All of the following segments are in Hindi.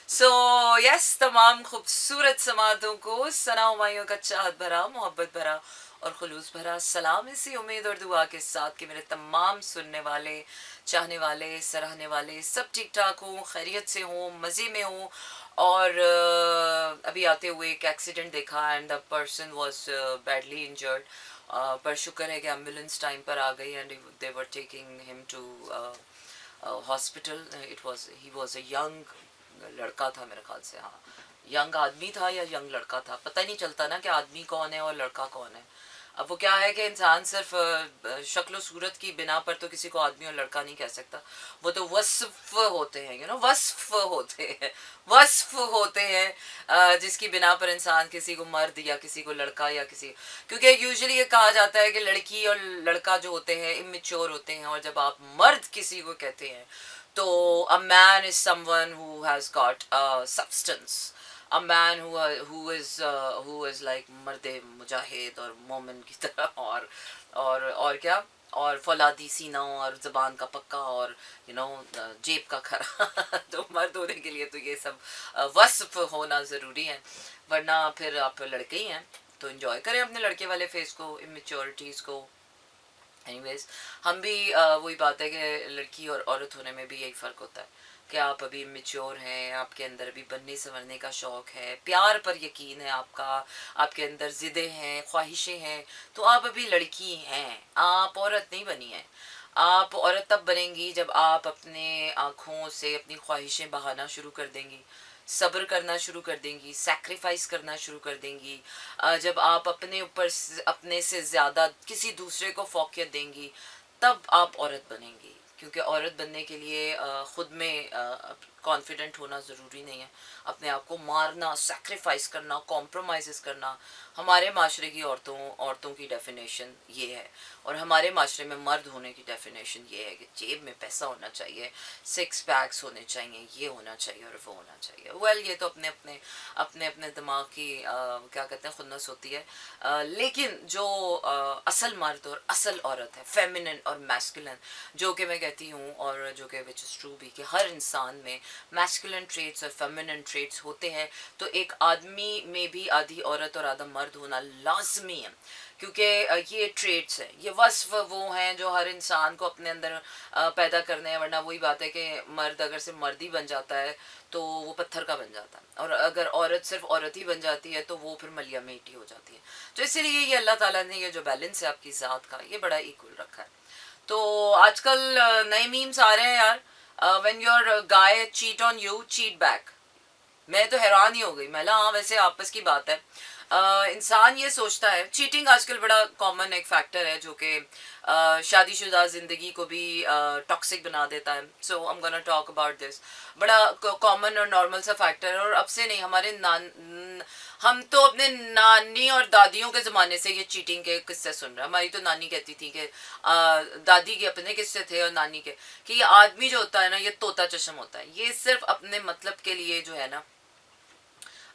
सो यस, तमाम खूबसूरत समातों को सना हुमायूं का चाहत भरा, मोहब्बत भरा और खुलूस भरा सलाम, इसी उम्मीद और दुआ के साथ कि मेरे तमाम सुनने वाले, चाहने वाले, सराहने वाले सब ठीक ठाक हों, खैरियत से हों, मज़े में हों। और अभी आते हुए एक एक्सीडेंट देखा and the person was badly injured. पर शुक्र है कि एम्बुलेंस टाइम पर आ गई and they were taking him to hospital. It was he was a young लड़का था मेरे ख्याल से, हाँ। यंग आदमी था या यंग लड़का था, पता ही नहीं चलता ना कि आदमी कौन है और लड़का कौन है। अब वो क्या है कि इंसान सिर्फ शक्ल सूरत की बिना पर तो किसी को आदमी और लड़का नहीं कह सकता। वो तो वस्फ होते हैं, वस्फ होते हैं, वस्फ होते हैं, जिसकी बिना पर इंसान किसी को मर्द या किसी को लड़का या किसी, क्योंकि यूजुअली ये कहा जाता है कि लड़की और लड़का जो होते हैं इमेच्योर होते हैं, और जब आप मर्द किसी को कहते हैं तो a man is someone who has got substance, a man who is like मर्द मुजाहिद और मोमिन की तरह, और क्या, और फौलादी सीना और ज़बान का पक्का और जेब का खरा। तो मर्द होने के लिए तो ये सब वस्फ होना ज़रूरी है, वरना फिर आप लड़के ही हैं। तो इन्जॉय करें अपने लड़के वाले फेस को, इमेच्योरिटीज़ को। एनीवेज, हम भी वही बात है कि लड़की और औरत होने में भी यही फ़र्क होता है कि आप अभी मेच्योर हैं, आपके अंदर अभी बनने संवरने का शौक़ है, प्यार पर यकीन है आपका, आपके अंदर ज़िदें हैं, ख्वाहिशें हैं, तो आप अभी लड़की हैं, आप औरत नहीं बनी हैं। आप औरत तब बनेंगी जब आप अपने आँखों से अपनी ख्वाहिशें बहाना शुरू कर देंगी, सब्र करना शुरू कर देंगी, सैक्रिफाइस करना शुरू कर देंगी। जब आप अपने ऊपर अपने से ज़्यादा किसी दूसरे को फ़ौक़ियत देंगी, तब आप औरत बनेंगी। क्योंकि औरत बनने के लिए ख़ुद में कॉन्फिडेंट होना ज़रूरी नहीं है, अपने आप को मारना, सैक्रिफाइस करना, कॉम्प्रोमाइज़ करना। हमारे माशरे की औरतों की डेफिनेशन ये है, और हमारे माशरे में मर्द होने की डेफिनेशन ये है कि जेब में पैसा होना चाहिए, सिक्स पैक्स होने चाहिए, ये होना चाहिए और वो होना चाहिए। वेल, ये तो अपने अपने अपने अपने दिमाग की क्या कहते हैं, खुन्नस होती है। लेकिन जो असल मर्द और असल औरत है, फेमिनिन और मैस्कुलिन, जो कि मैं कहती हूँ, और जो कि विच इज़ ट्रू भी, कि हर इंसान में मैस्कुलिन ट्रेट्स और फेमिनिन ट्रेट्स होते हैं, तो एक आदमी में भी आधी औरत और आधा मर्द होना लाजमी है। क्योंकि ये ट्रेट्स हैं, ये वस्फ वो हैं जो हर इंसान को अपने अंदर पैदा करने हैं, वरना वही बात है कि मर्द अगर सिर्फ मर्द ही बन जाता है तो वो पत्थर का बन जाता है, और अगर औरत सिर्फ औरत ही बन जाती है तो वो फिर मलिया मेटी हो जाती है। तो इसीलिए ये अल्लाह ताला ने ये जो बैलेंस है आपकी ज़ात का, ये बड़ा इक्वल रखा है। तो आजकल नए मीम्स आ रहे हैं यार, when your guy cheat on you, cheat back. मैं तो हैरान ही हो गई। मैं हाँ, वैसे आपस की बात है, इंसान ये सोचता है, चीटिंग आजकल बड़ा कॉमन एक फैक्टर है जो कि शादीशुदा ज़िंदगी को भी टॉक्सिक बना देता है। So I am gonna talk about this. बड़ा कॉमन और नॉर्मल सा फैक्टर है, और अब से नहीं, हम तो अपने नानी और दादियों के ज़माने से ये चीटिंग के किस्से सुन रहे हैं। हमारी तो नानी कहती थी कि दादी के अपने किस्से थे और नानी के, कि ये आदमी जो होता है ना, ये तोता चश्म होता है, ये सिर्फ अपने मतलब के लिए जो है ना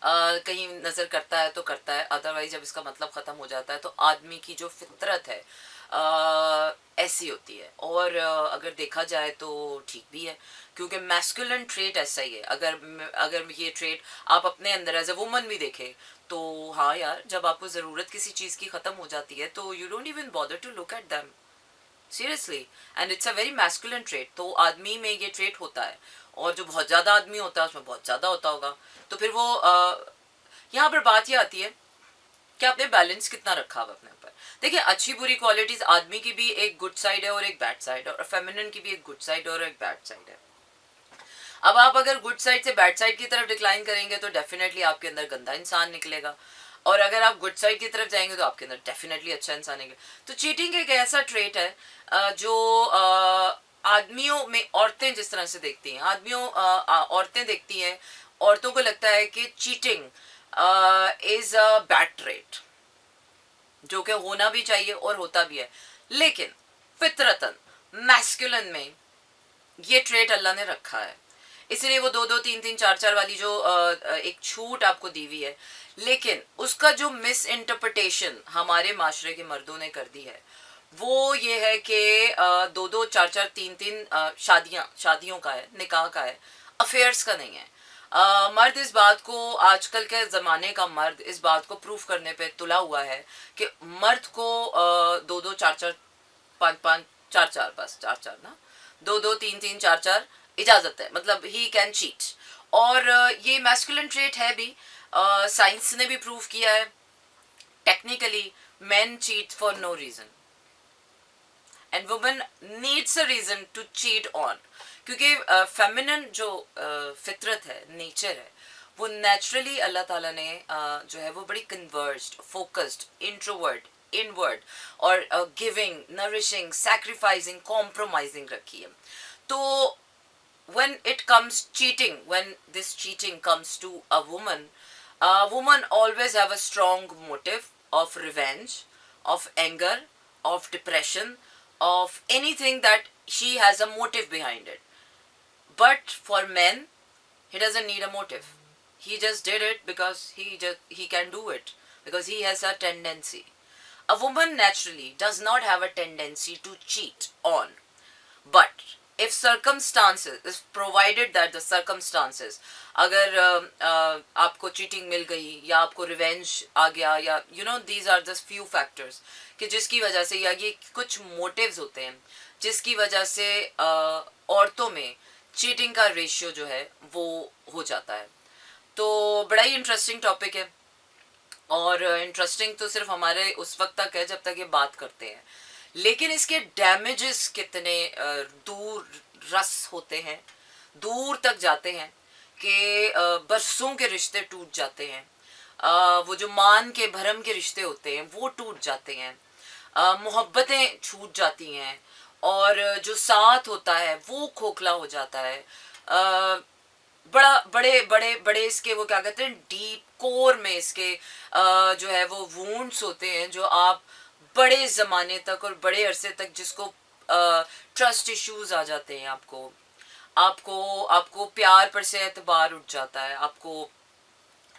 कहीं नज़र करता है तो करता है, अदरवाइज जब इसका मतलब ख़त्म हो जाता है तो आदमी की जो फितरत है ऐसी होती है। और अगर देखा जाए तो ठीक भी है, क्योंकि मैस्कुलिन ट्रेट ऐसा ही है। अगर ये ट्रेट आप अपने अंदर एज अ वुमन भी देखें तो हाँ यार, जब आपको ज़रूरत किसी चीज़ की ख़त्म हो जाती है तो you don't even bother to look at them seriously, and it's a very masculine trait. तो आदमी में ये ट्रेट होता है, और जो बहुत ज़्यादा आदमी होता है उसमें बहुत ज़्यादा होता होगा। तो फिर वो यहाँ पर बात ये आती है कि आपने बैलेंस कितना रखा हुआ अपने ऊपर। देखिए, अच्छी बुरी क्वालिटीज़ आदमी की भी एक गुड साइड है और एक बैड साइड है, और फेमिनिन की भी एक गुड साइड और एक बैड साइड है। अब आप अगर गुड साइड से बैड साइड की तरफ डिक्लाइन करेंगे तो डेफिनेटली आपके अंदर गंदा इंसान निकलेगा, और अगर आप गुड साइड की तरफ जाएंगे तो आपके अंदर डेफिनेटली अच्छा इंसान निकलेगा। तो चीटिंग एक ऐसा ट्रेट है जो आदमियों में औरतें जिस तरह से देखती हैं, औरतें देखती हैं, औरतों को लगता है कि cheating is a bad trait, जो कि होना भी चाहिए और होता भी है। लेकिन फितरतन मैस्कुलिन में ये ट्रेट अल्लाह ने रखा है, इसलिए वो 2-2, 3-3, 4-4 वाली जो एक छूट आपको दी हुई है। लेकिन उसका जो मिस इंटरप्रिटेशन हमारे माशरे के मर्दों ने कर दी है वो ये है कि 2-2, 4-4, 3-3 शादियों का है, निकाह का है, अफेयर्स का नहीं है। मर्द इस बात को, आजकल के ज़माने का मर्द इस बात को प्रूफ करने पे तुला हुआ है कि मर्द को दो दो चार चार पाँच पाँच चार चार, बस चार चार ना, दो दो तीन तीन चार चार इजाज़त है, मतलब ही कैन चीट। और ये मैस्कुलिन ट्रेट है भी, साइंस ने भी प्रूव किया है। Technically men cheat for no reason and woman needs a reason to cheat on, क्योंकि फेमिनिन जो फितरत है, नेचर है, वो नेचुरली अल्लाह ताला ने जो है वो बड़ी कन्वर्ज्ड, फोकस्ड, इंट्रोवर्ट, इनवर्ड और गिविंग, नरिशिंग, सैक्रिफाइसिंग, कॉम्प्रोमाइजिंग रखी है। तो when it comes cheating, when this cheating comes to a woman always have a strong motive of revenge, of anger, of depression, of anything that she has a motive behind it. But for men, he doesn't need a motive. He just did it because he can do it, because he has a tendency. A woman naturally does not have a tendency to cheat on, but if circumstances, if provided that the circumstances, अगर आपको चीटिंग मिल गई या आपको रिवेंज आ गया, या you know these are just few factors कि जिसकी वजह से, या ये कुछ मोटिव्स होते हैं जिसकी वजह से औरतों में चीटिंग का रेशियो जो है वो हो जाता है। तो बड़ा ही इंटरेस्टिंग टॉपिक है, और इंटरेस्टिंग तो सिर्फ हमारे उस वक्त तक है जब तक ये बात करते हैं, लेकिन इसके डैमेजेस कितने दूर रस होते हैं, दूर तक जाते हैं कि बरसों के रिश्ते टूट जाते हैं, वो जो मान के भरम के रिश्ते होते हैं वो टूट जाते हैं, मोहब्बतें छूट जाती हैं, और जो साथ होता है वो खोखला हो जाता है। बड़ा बड़े बड़े बड़े इसके वो क्या कहते हैं, डीप कोर में इसके जो है वो वूंड्स होते हैं, जो आप बड़े ज़माने तक और बड़े अरसे तक, जिसको ट्रस्ट इश्यूज आ जाते हैं, आपको आपको आपको प्यार पर से एतबार उठ जाता है, आपको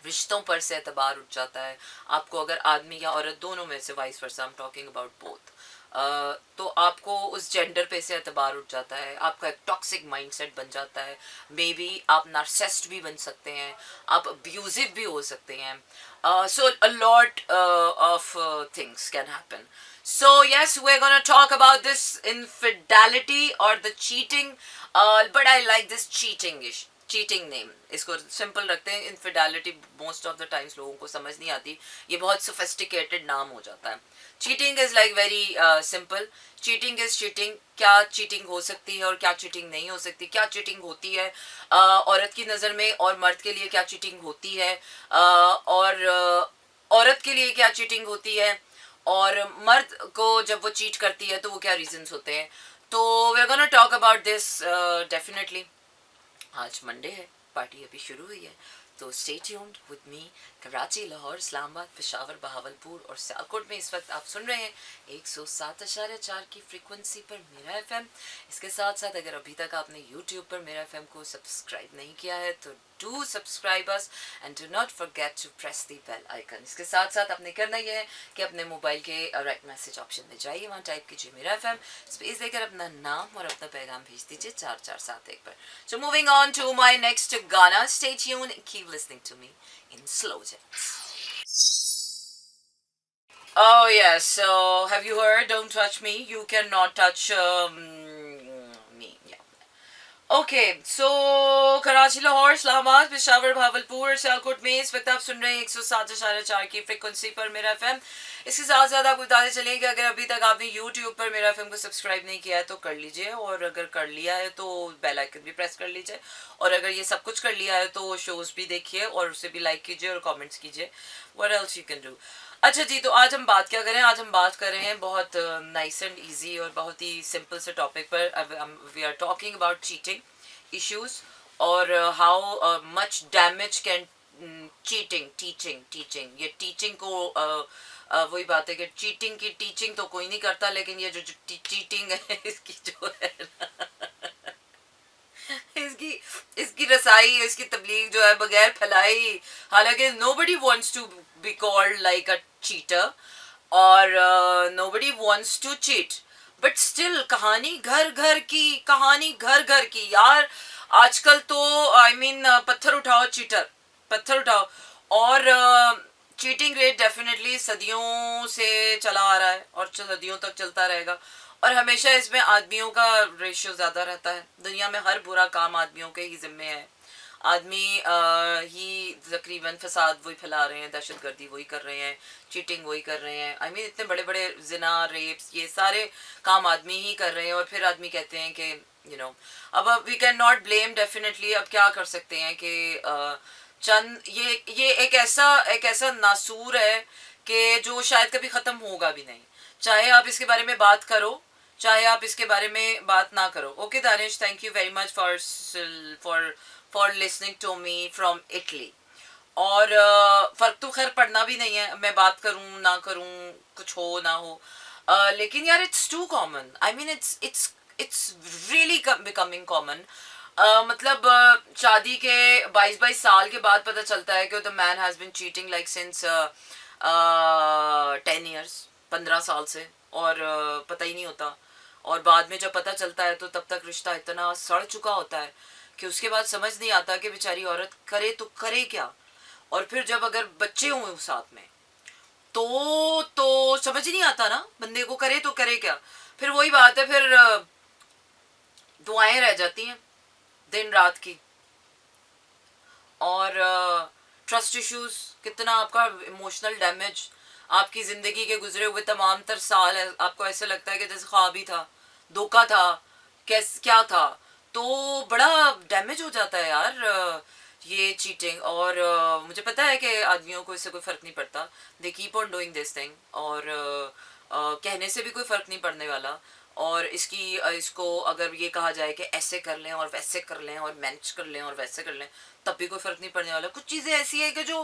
रिश्तों पर से एतबार उठ जाता है, आपको अगर आदमी या औरत दोनों में से, vice versa, I am talking about both, तो आपको उस जेंडर पे से एतबार उठ जाता है, आपका एक टॉक्सिक माइंडसेट बन जाता है, मे बी आप नार्सिसिस्ट भी बन सकते हैं, आप अब्यूजिव भी हो सकते हैं, so a lot of things can happen. So yes, we're gonna talk about this infidelity or the cheating, but I like this cheating name. इसको सिंपल रखते हैं, infidelity most of the times लोगों को समझ नहीं आती, ये बहुत सोफिस्टिकेटेड नाम हो जाता है। Cheating is like very simple, cheating is cheating. क्या चीटिंग हो सकती है और क्या चीटिंग नहीं हो सकती, क्या चीटिंग होती है औरत की नज़र में, और मर्द के लिए क्या चीटिंग होती है, और औरत के लिए क्या चीटिंग होती है, और मर्द को जब वो चीट करती है तो वो क्या रीजंस होते हैं। तो we are gonna talk about this definitely. आज मंडे है, पार्टी अभी शुरू हुई है, तो stay tuned with me. Karachi, Lahore, Islamabad, Peshawar, Bahawalpur और सियालकोट में इस वक्त आप सुन रहे हैं 107.4 की फ्रीक्वेंसी पर मेरा एफएम। इसके साथ साथ अगर अभी तक आपने यूट्यूब पर मेरा एफएम को सब्सक्राइब नहीं किया है तो do subscribe us and do not forget to press the bell icon. इसके साथ साथ आपने करना यह है कि अपने मोबाइल के राइट मैसेज ऑप्शन में जाइए, वहाँ टाइप कीजिए मेरा एफएम, स्पेस देकर अपना नाम और अपना पैगाम भेज दीजिए 4471 पर। So moving on to my next Ghana, stay tuned, keep listening to me in slow jazz. Oh yes, so have you heard, don't touch me, you cannot touch me, yeah. Okay, so Karachi, Lahore, Islamabad, Peshawar, Bahawalpur, Sialkot में इस वक्त आप सुन रहे हैं 107.4 की फ्रिक्वेंसी पर मेरा एफएम। इसके साथ साथ आपको बताते चलें कि अगर अभी तक आपने यूट्यूब पर मेरा एफएम को सब्सक्राइब नहीं किया है तो कर लीजिए, और अगर कर लिया है तो बेल आइकन भी प्रेस कर लीजिए, और अगर ये सब कुछ कर लिया है तो शोज़ भी देखिए और उसे भी लाइक कीजिए और कमेंट्स कीजिए। What else you can do. अच्छा जी, तो आज हम बात क्या करें, आज हम बात कर रहे हैं बहुत नाइस एंड ईजी और बहुत ही सिंपल से टॉपिक पर। We are talking about cheating issues और how much damage can cheating ये टीचिंग को वही बात है कि चीटिंग की टीचिंग तो कोई नहीं करता, लेकिन ये जो चीटिंग है इसकी जो है इसकी रसाई, इसकी तबलीग जो है बगैर फैलाई, हालांकि nobody wants to be called like a cheater और nobody wants to cheat, but still कहानी घर घर की यार। आजकल तो आई मीन पत्थर उठाओ चीटर, पत्थर उठाओ। और चीटिंग रेट डेफिनेटली सदियों से चला आ रहा है और सदियों तक चलता रहेगा। और हमेशा इसमें आदमियों का रेशियो ज़्यादा रहता है। दुनिया में हर बुरा काम आदमियों के ही जिम्मे है। आदमी ही तकरीबन फसाद वही फैला रहे हैं, दहशतगर्दी वही कर रहे हैं, चीटिंग वही कर रहे हैं। आई मीन इतने बड़े बड़े जिना, रेप्स, ये सारे काम आदमी ही कर रहे हैं। और फिर आदमी कहते हैं कि अब we can not blame definitely. अब क्या कर सकते हैं कि चंद ये एक ऐसा नासूर है कि जो शायद कभी ख़त्म होगा भी नहीं, चाहे आप इसके बारे में बात करो, चाहे आप इसके बारे में बात ना करो। Okay Danish, thank you very much for for listening to me from Italy. और फ़र्क तो खैर पड़ना भी नहीं है, मैं बात करूँ ना करूँ, कुछ हो ना हो। लेकिन यार it's too common. I mean it's really becoming common. मतलब शादी के 22 साल के बाद पता चलता है कि the man has been cheating like since 10 years, 15 साल से। और पता ही नहीं होता। और बाद में जब पता चलता है तो तब तक रिश्ता इतना सड़ चुका होता है कि उसके बाद समझ नहीं आता कि बेचारी औरत करे तो करे क्या। और फिर जब अगर बच्चे हुए साथ में तो समझ ही नहीं आता ना बंदे को, करे तो करे क्या। फिर वही बात है, फिर दुआएं रह जाती हैं दिन रात की। और ट्रस्ट इश्यूज, कितना आपका इमोशनल डैमेज, आपकी ज़िंदगी के गुजरे हुए तमाम तर साल है, आपको ऐसे लगता है कि जैसे ख्वाब ही था, धोखा था, क्या था। तो बड़ा डैमेज हो जाता है यार ये चीटिंग। और मुझे पता है कि आदमियों को इससे कोई फ़र्क नहीं पड़ता, they keep on doing this thing. और कहने से भी कोई फ़र्क नहीं पड़ने वाला। और इसको अगर ये कहा जाए कि ऐसे कर लें और वैसे कर लें और मैनेज कर लें और वैसे कर लें, तब भी कोई फ़र्क नहीं पड़ने वाला। कुछ चीज़ें ऐसी है कि जो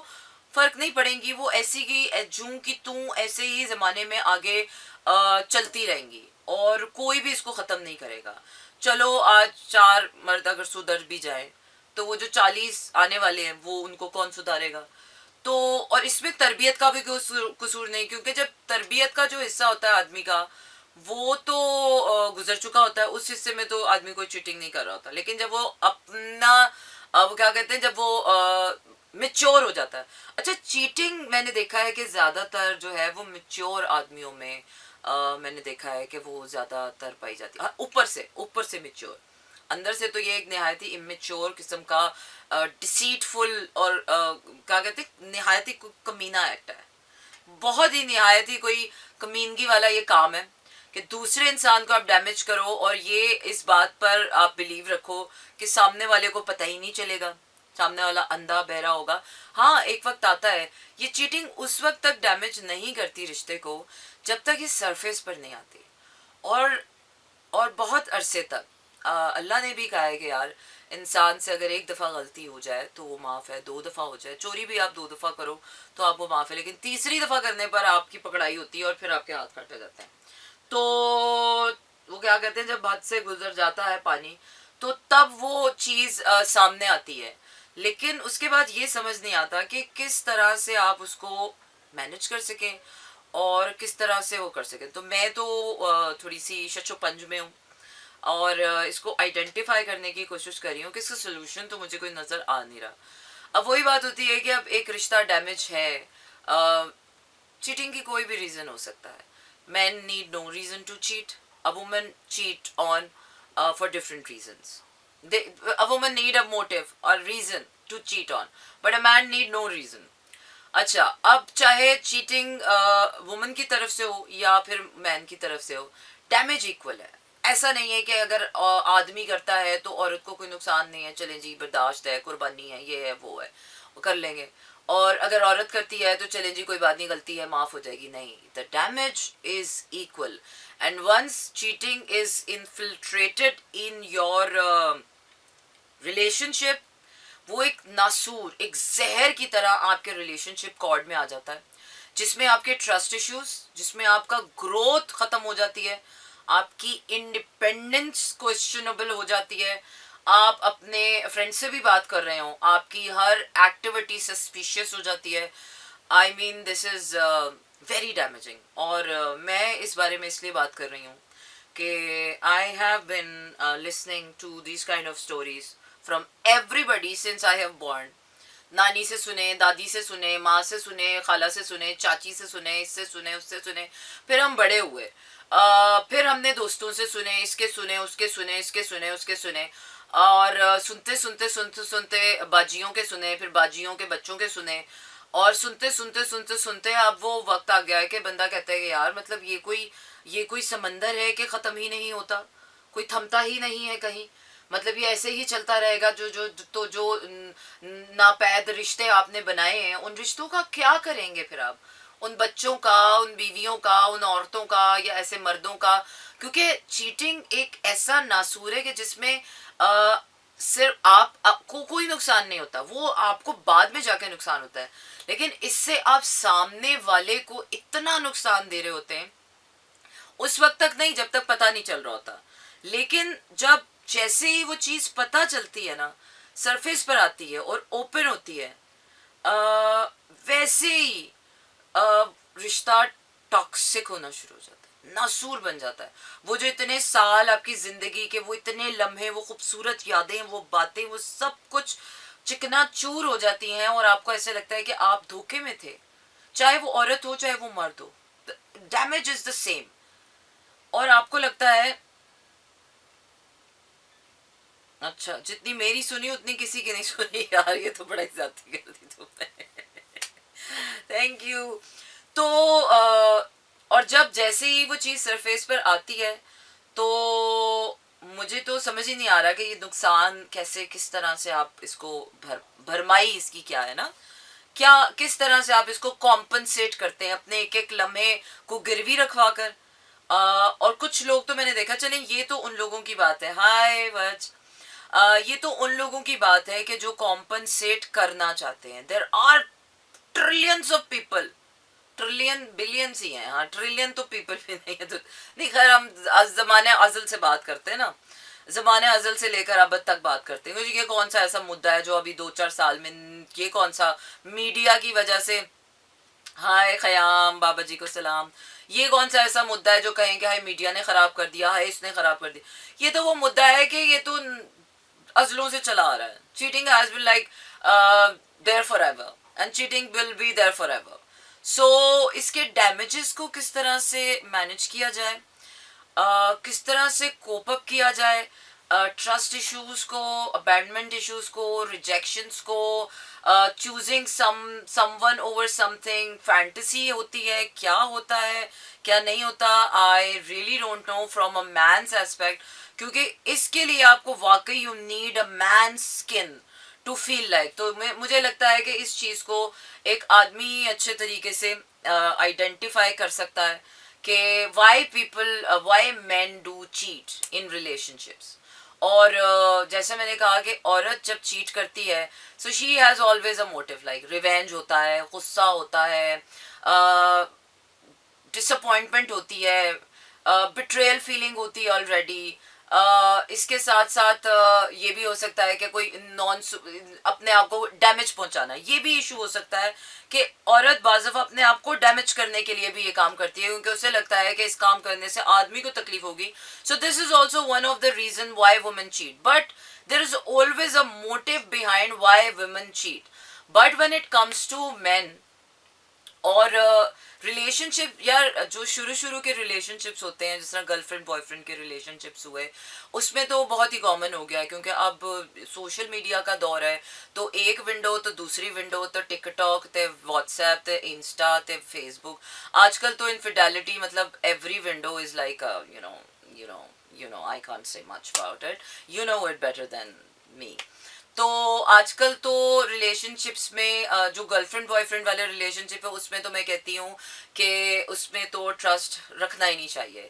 फ़र्क नहीं पड़ेंगी, वो ऐसी की जूं की तू ऐसे ही ज़माने में आगे चलती रहेंगी और कोई भी इसको ख़त्म नहीं करेगा। चलो आज 4 मर्द अगर सुधर भी जाए तो वो जो 40 आने वाले हैं वो उनको कौन सुधारेगा। तो और इसमें तरबियत का भी कसूर नहीं, क्योंकि जब तरबियत का जो हिस्सा होता है आदमी का, वो तो गुजर चुका होता है। उस हिस्से में तो आदमी कोई चीटिंग नहीं कर रहा होता। लेकिन जब वो अपना वो क्या कहते हैं, जब वो मिच्योर हो जाता है। अच्छा, चीटिंग मैंने देखा है कि ज़्यादातर जो है वो मिच्योर आदमियों में मैंने देखा है कि वो ज़्यादातर पाई जाती है। हाँ, ऊपर से मिच्योर, अंदर से तो ये एक नहायत ही इमेच्योर किस्म का डिसीटफुल और क्या कहते हैं, नहायत ही कमीना एक्ट है। बहुत ही नहायत ही कोई कमीनगी वाला ये काम है कि दूसरे इंसान को आप डैमेज करो और ये इस बात पर आप बिलीव रखो कि सामने वाले को पता ही नहीं चलेगा, सामने वाला अंधा बहरा होगा। हाँ, एक वक्त आता है, ये चीटिंग उस वक्त तक डैमेज नहीं करती रिश्ते को जब तक ये सरफेस पर नहीं आती। और बहुत अरसे तक अल्लाह ने भी कहा है कि यार इंसान से अगर एक दफ़ा गलती हो जाए तो वो माफ़ है, 2 दफ़ा हो जाए, चोरी भी आप 2 दफ़ा करो तो आपको माफ़ है, लेकिन तीसरी दफ़ा करने पर आपकी पकड़ाई होती है और फिर आपके हाथ काटे जाते हैं। तो वो क्या कहते हैं, जब हाथ से गुजर जाता है पानी तो तब वो चीज़ सामने आती है। लेकिन उसके बाद ये समझ नहीं आता कि किस तरह से आप उसको मैनेज कर सकें और किस तरह से वो कर सकें। तो मैं तो थोड़ी सी शशोपंज में हूँ और इसको आइडेंटिफाई करने की कोशिश कर रही हूँ कि इसका सोल्यूशन तो मुझे कोई नज़र आ नहीं रहा। अब वही बात होती है कि अब एक रिश्ता डैमेज है, चीटिंग की कोई भी रीज़न हो सकता है। Man need no reason to cheat, a woman cheat on for different reasons. A woman need a motive or reason to cheat on, but a man need no reason. अच्छा, अब चाहे चीटिंग वुमन की तरफ से हो या फिर मैन की तरफ से हो, डैमेज इक्वल है। ऐसा नहीं है कि अगर आदमी करता है तो औरत को कोई नुकसान नहीं है, चले जी बर्दाश्त है, कुर्बानी है, ये है वो है, वो कर लेंगे। और अगर औरत करती है तो चले जी कोई बात नहीं, गलती है, माफ़ हो जाएगी। नहीं, the damage is equal. And once cheating is infiltrated in your relationship, वो एक नासूर, एक जहर की तरह आपके रिलेशनशिप कॉर्ड में आ जाता है, जिसमें आपके ट्रस्ट इश्यूज, जिसमें आपका ग्रोथ खत्म हो जाती है, आपकी इंडिपेंडेंस क्वेश्चनेबल हो जाती है। आप अपने फ्रेंड से भी बात कर रहे हो, आपकी हर एक्टिविटी सस्पिशियस हो जाती है। I mean this is very damaging. और मैं इस बारे में इसलिए बात कर रही हूँ कि I have been listening to this kind of stories from everybody since I have born. नानी से सुने, दादी से सुने, माँ से सुने, खाला से सुने, चाची से सुने, इससे सुने, उससे सुने, फिर हम बड़े हुए। फिर हमने दोस्तों से सुने, इसके सुने, उसके सुने, इसके सुने, उसके सुने, और सुनते सुनते सुनते सुनते बाजियों के सुने, फिर बाजियों के बच्चों के सुने, और सुनते सुनते सुनते सुनते अब वो वक्त आ गया है कि बंदा कहता है कि यार मतलब ये कोई समंदर है कि ख़त्म ही नहीं होता, कोई थमता ही नहीं है कहीं। मतलब ये ऐसे ही चलता रहेगा। जो नापैद रिश्ते आपने बनाए हैं, उन रिश्तों का क्या करेंगे फिर आप? उन बच्चों का, उन बीवियों का, उन औरतों का, या ऐसे मर्दों का? क्योंकि चीटिंग एक ऐसा नासूर है कि जिसमें सिर्फ आपको कोई नुकसान नहीं होता, वो आपको बाद में जाके नुकसान होता है, लेकिन इससे आप सामने वाले को इतना नुकसान दे रहे होते हैं, उस वक्त तक नहीं जब तक पता नहीं चल रहा होता। लेकिन जब जैसे ही वो चीज पता चलती है ना, सरफेस पर आती है और ओपन होती है, वैसे ही रिश्ता टॉक्सिक होना शुरू हो जाता है, नासूर बन जाता है। वो जो इतने साल आपकी जिंदगी के, वो इतने लम्हे, वो खूबसूरत यादें, वो बातें, वो सब कुछ चिकना चूर हो जाती हैं, और आपको ऐसे लगता है कि आप धोखे में थे, चाहे वो औरत हो चाहे वो मर्द हो, डैमेज इज द सेम। और आपको लगता है, अच्छा जितनी मेरी सुनी उतनी किसी की नहीं सुनी यार, ये तो बड़ा ही ज्यादा कर दी तुमने। Thank you. तो और जब जैसे ही वो चीज़ सरफेस पर आती है, तो मुझे तो समझ ही नहीं आ रहा कि ये नुकसान कैसे, किस तरह से आप इसको भरमाई इसकी क्या है ना, क्या किस तरह से आप इसको कॉम्पनसेट करते हैं अपने एक एक लम्हे को गिरवी रखवा कर। और कुछ लोग तो मैंने देखा, चलें ये तो उन लोगों की बात है, हाय वज, ये तो उन लोगों की बात है कि जो कॉम्पनसेट करना चाहते हैं। There are trillions of people, trillion billions ही हैं, हाँ ट्रिलियन तो पीपल भी नहीं है, तो नहीं, खैर हम जमाने अजल से बात करते हैं ना, जमाने अजल से लेकर अब तक बात करते हैं, क्योंकि ये कौन सा ऐसा मुद्दा है जो अभी 2-4 साल में, ये कौन सा मीडिया की वजह से, हाय खयाम बाबा जी को सलाम, ये कौन सा ऐसा मुद्दा है जो कहेंगे हाय मीडिया ने खराब कर दिया, हाय इसने खराब कर दिया। ये तो वो मुद्दा है कि ये तो अजलों से चला आ रहा है। Cheating has been like there forever, and cheating will be there forever. So इसके डैमेजेस को किस तरह से मैनेज किया जाए, किस तरह से कोप अप किया जाए, ट्रस्ट इश्यूज को, अबैंडमेंट इश्यूज को, रिजेक्शंस को, choosing someone over something, fantasy होती है, क्या होता है क्या नहीं होता, I really don't know from a man's aspect, क्योंकि इसके लिए आपको वाकई you need a man skin to feel like. तो मुझे लगता है कि इस चीज़ को एक आदमी अच्छे तरीके से आइडेंटिफाई कर सकता है कि Y man do cheat in relationships. और जैसे मैंने कहा कि औरत जब चीट करती है, so she has always a motive, like revenge होता है, गुस्सा होता है, डिसअपॉइंटमेंट होती है, बिट्रेयल फीलिंग होती है ऑलरेडी। इसके साथ साथ ये भी हो सकता है कि कोई नॉन अपने आप को डैमेज पहुंचाना, ये भी इशू हो सकता है कि औरत बाज़फ़ा अपने आप को डैमेज करने के लिए भी ये काम करती है, क्योंकि उसे लगता है कि इस काम करने से आदमी को तकलीफ होगी। So this is also one of the reason why women cheat, but there is always a motive behind why women cheat. But when it comes to man और रिलेशनशिप, यार जो शुरू शुरू के रिलेशनशिप्स होते हैं, जिस तरह गर्लफ्रेंड बॉयफ्रेंड के रिलेशनशिप्स हुए, उसमें तो बहुत ही कॉमन हो गया है, क्योंकि अब सोशल मीडिया का दौर है, तो एक विंडो तो दूसरी विंडो, तो टिकटॉक ते व्हाट्सएप ते इंस्टा ते फेसबुक, आजकल तो इनफिडेलिटी मतलब every window is like I can't say much about it, you know it better than me. तो आजकल तो रिलेशनशिप्स में जो गर्लफ्रेंड बॉयफ्रेंड वाले रिलेशनशिप है, उसमें तो मैं कहती हूँ कि उसमें तो ट्रस्ट रखना ही नहीं चाहिए।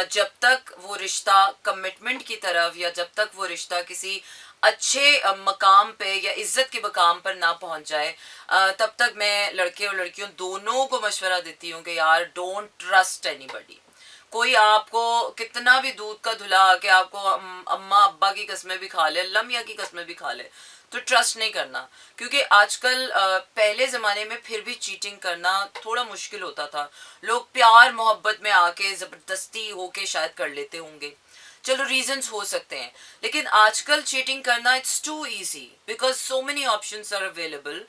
जब तक वो रिश्ता कमिटमेंट की तरफ, या जब तक वो रिश्ता किसी अच्छे मकाम पे या इज्जत के मकाम पर ना पहुंच जाए, तब तक मैं लड़के और लड़कियों दोनों को मशवरा देती हूँ कि यार डोंट ट्रस्ट एनीबडी। कोई आपको कितना भी दूध का धुला के आपको अम्मा अब्बा की कस्में भी खा ले, अल्लाह मियाँ की कस्में भी खा ले, तो ट्रस्ट नहीं करना। क्योंकि आजकल पहले ज़माने में फिर भी चीटिंग करना थोड़ा मुश्किल होता था, लोग प्यार मोहब्बत में आके ज़बरदस्ती होके शायद कर लेते होंगे, चलो रीजंस हो सकते हैं, लेकिन आजकल चीटिंग करना it's too easy because so many options are available,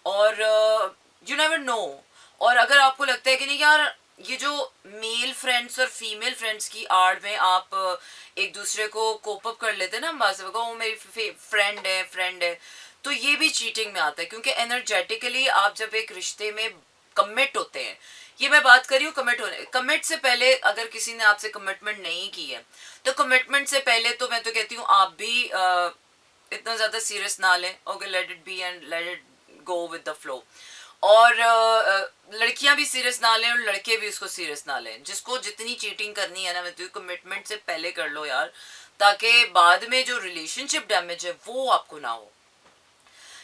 और यू नेवर नो। और अगर आपको लगता है कि नहीं यार, ये जो मेल फ्रेंड्स और फीमेल फ्रेंड्स की आड़ में आप एक दूसरे को कोप अप कर लेते हैं ना, हम वो मेरी फ्रेंड है, तो ये भी चीटिंग में आता है, क्योंकि एनर्जेटिकली आप जब एक रिश्ते में कमिट होते हैं, ये मैं बात कर रही हूँ कमिट होने, कमिट से पहले अगर किसी ने आपसे कमिटमेंट नहीं की है, तो कमिटमेंट से पहले तो मैं तो कहती हूँ आप भी इतना ज़्यादा सीरियस ना लें, okay, let it be and let it go with the flow. और लड़कियां भी सीरियस ना लें और लड़के भी उसको सीरियस ना लें, जिसको जितनी चीटिंग करनी है ना, मैं तो कमिटमेंट से पहले कर लो यार, ताकि बाद में जो रिलेशनशिप डैमेज है वो आपको ना हो।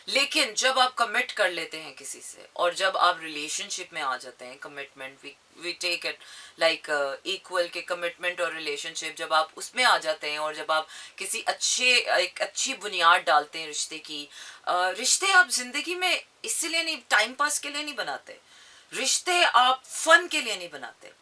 लेकिन जब आप कमिट कर लेते हैं किसी से और जब आप रिलेशनशिप में आ जाते हैं, commitment we take it like equal के कमिटमेंट और रिलेशनशिप, जब आप उसमें आ जाते हैं और जब आप किसी एक अच्छी बुनियाद डालते हैं रिश्ते की, रिश्ते आप जिंदगी में इसलिए नहीं, टाइम पास के लिए नहीं बनाते, रिश्ते आप फन के लिए नहीं बनाते,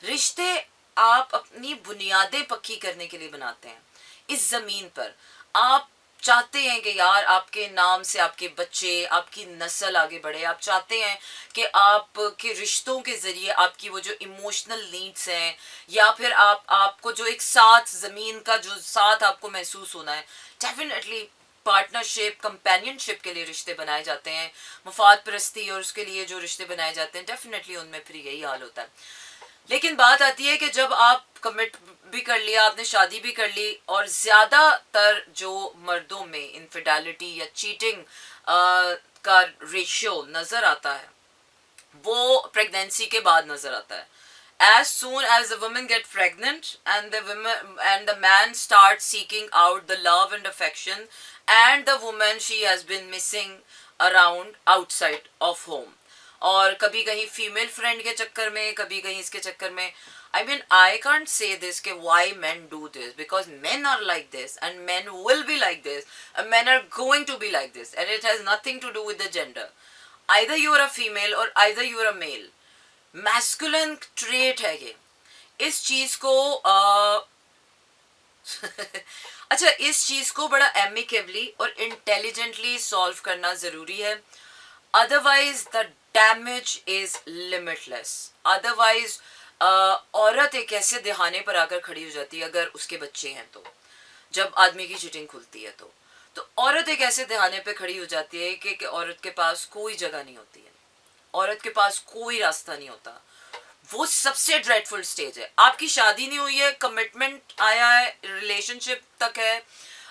रिश्ते आप अपनी बुनियादें पक्की करने के लिए बनाते हैं। इस जमीन पर आप चाहते हैं कि यार आपके नाम से आपके बच्चे, आपकी नस्ल आगे बढ़े, आप चाहते हैं कि आपके रिश्तों के जरिए आपकी वो जो इमोशनल नीड्स हैं, या फिर आपको जो एक साथ ज़मीन का जो साथ आपको महसूस होना है, डेफिनेटली पार्टनरशिप कंपेनियनशिप के लिए रिश्ते बनाए जाते हैं, मफाद परस्ती और उसके लिए जो रिश्ते बनाए जाते हैं, डेफिनेटली उनमें फिर यही हाल होता है। लेकिन बात आती है कि जब आप कमिट भी कर लिया, आपने शादी भी कर ली, और ज़्यादातर जो मर्दों में इनफिडेलिटी या चीटिंग का रेशियो नज़र आता है वो प्रेगनेंसी के बाद नज़र आता है। As soon as the women get pregnant and the man starts seeking out the love and affection and the woman she has been missing around outside of home, और कभी कहीं फीमेल फ्रेंड के चक्कर में, कभी कहीं इसके चक्कर में, I mean I can't say this कि why men do this, because men are like this and men will be like this and men are going to be like this and it has nothing to do with the gender. Either you are a female or either you are a male. Masculine trait है ये। इस चीज को अच्छा, इस चीज को बड़ा एमिकेबली और इंटेलिजेंटली सॉल्व करना जरूरी है, otherwise the damage is limitless. Otherwise औरत एक ऐसे दिहाने पर आकर खड़ी हो जाती है अगर उसके बच्चे हैं तो, जब आदमी की चिटिंग खुलती है तो औरत एक ऐसे दिहाने पे खड़ी हो जाती है कि औरत के पास कोई जगह नहीं होती है, औरत के पास कोई रास्ता नहीं होता। वो सबसे ड्रेडफुल स्टेज है। आपकी शादी नहीं हुई है, कमिटमेंट आया है, रिलेशनशिप तक है,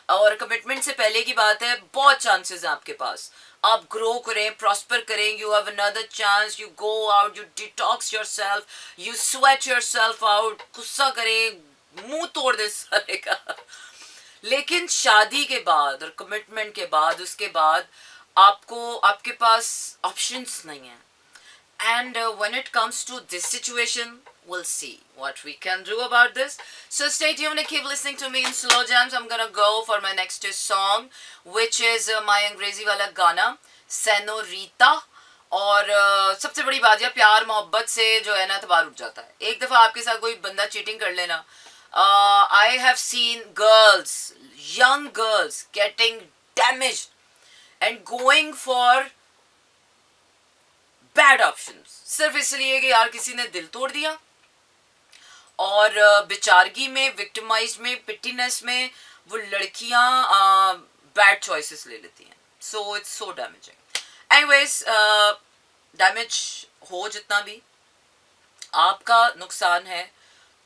और कमिटमेंट से पहले की बात है, बहुत चांसेस हैं आपके पास, आप ग्रो करें, प्रॉस्पर करें, you have another chance, you go out, you detox yourself, you sweat yourself out, गुस्सा करें, मुंह तोड़ दे सारे का। लेकिन शादी के बाद और कमिटमेंट के बाद, उसके बाद आपको, आपके पास ऑप्शंस नहीं है। And when it comes to this situation, we'll see what we can do about this. So stay tuned and keep listening to me in Slow Jams. I'm gonna go for my next song, which is my अंग्रेजी वाला गाना सेनोरिटा। और सबसे बड़ी बात है, प्यार मोहब्बत से जो है ना तबार उठ जाता है। एक दफ़ा आपके साथ कोई बंदा चीटिंग कर लेना, I have seen girls, young girls getting damaged and going for bad options, सिर्फ इसलिए कि यार किसी ने दिल तोड़ दिया, और बेचारगी में, विक्टिमाइज में, पिटीनेस में वो लड़कियां बैड चॉइसेस ले लेती हैं। So it's so damaging. Anyways, damage हो जितना भी, आपका नुकसान है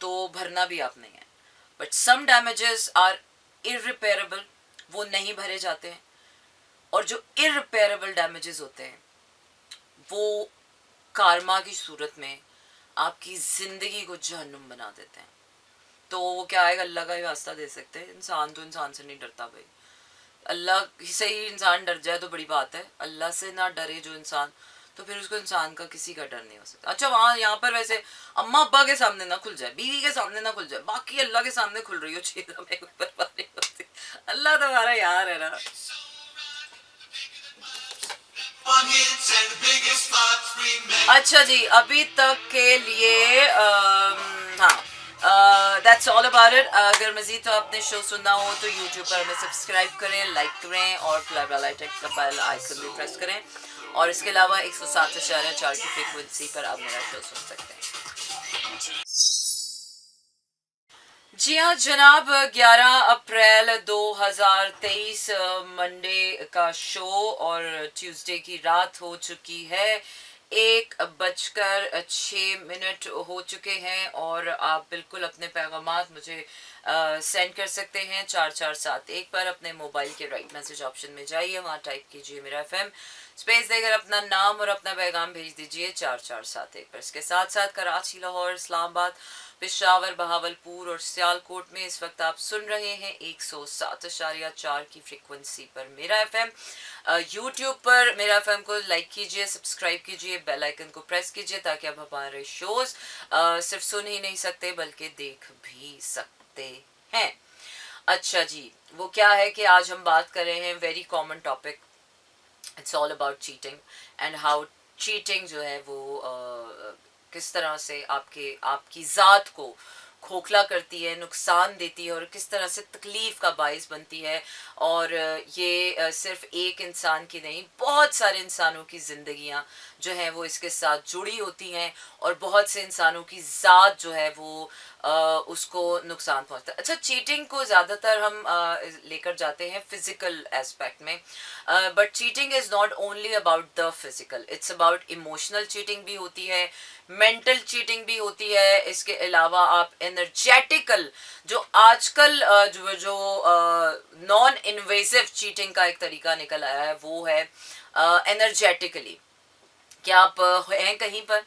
तो भरना भी आप नहीं है, but some damages are irreparable, वो नहीं भरे जाते हैं, और जो इररिपेयरेबल डैमेजेस होते हैं वो कारमा की सूरत में आपकी ज़िंदगी को जहन्नुम बना देते हैं। तो वो क्या आएगा, अल्लाह का ही वास्ता दे सकते हैं। इंसान तो इंसान से नहीं डरता भाई, अल्लाह से ही इंसान डर जाए तो बड़ी बात है, अल्लाह से ना डरे जो इंसान, तो फिर उसको इंसान का किसी का डर नहीं हो सकता। अच्छा, वहाँ यहाँ पर वैसे अम्मा अब्बा के सामने ना खुल जाए, बीवी के सामने ना खुल जाए, बाकी अल्लाह के सामने खुल रही हो चीज़ हमें परवाह नहीं होती। अल्लाह तुम्हारा यार है ना। अच्छा जी, अभी तक के लिए हाँ, दैट्स ऑल अबाउट इट. अगर मज़ीद तो आपने शो सुनना हो तो यूट्यूब पर हमें सब्सक्राइब करें, लाइक करें और बेल आइकन भी प्रेस करें. और इसके अलावा 107.4 की फ्रिक्वेंसी पर आप मेरा शो सुन सकते हैं. जी हाँ जनाब, 11 अप्रैल 2023 मंडे का शो और ट्यूसडे की रात हो चुकी है. 1:06 हो चुके हैं और आप बिल्कुल अपने पैगामात मुझे सेंड कर सकते हैं 4471 पर. अपने मोबाइल के राइट मैसेज ऑप्शन में जाइए, वहाँ टाइप कीजिए मेरा FM, स्पेस देकर अपना नाम और अपना पैगाम भेज दीजिए 4471 पर. इसके साथ साथ कराची, लाहौर, इस्लामाबाद, पेशावर, बहावलपुर और सियालकोट में इस वक्त आप सुन रहे हैं 107.4 की फ्रिक्वेंसी पर मेरा FM. यूट्यूब पर मेरा FM को लाइक कीजिए, सब्सक्राइब कीजिए, बेल आइकन को प्रेस कीजिए ताकि आप हमारे शोज सिर्फ सुन ही नहीं सकते बल्कि देख भी सकते हैं. अच्छा जी, वो क्या है कि आज हम बात कर रहे हैं very common topic. It's all about cheating and how cheating जो है वो किस तरह से आपकी ज़ात को खोखला करती है, नुकसान देती है और किस तरह से तकलीफ़ का बाइस बनती है. और ये सिर्फ एक इंसान की नहीं, बहुत सारे इंसानों की ज़िंदगियां जो हैं वो इसके साथ जुड़ी होती हैं और बहुत से इंसानों की ज़ात जो है वो उसको नुकसान पहुंचता है. अच्छा, चीटिंग को ज़्यादातर हम लेकर जाते हैं फिज़िकल एस्पेक्ट में, but cheating is not only about the physical, it's about emotional cheating भी होती है, मेंटल चीटिंग भी होती है. इसके अलावा आप एनर्जेटिकल, जो आजकल जो नॉन इन्वेसिव चीटिंग का एक तरीका निकल आया है वो है एनर्जेटिकली, कि आप हैं कहीं पर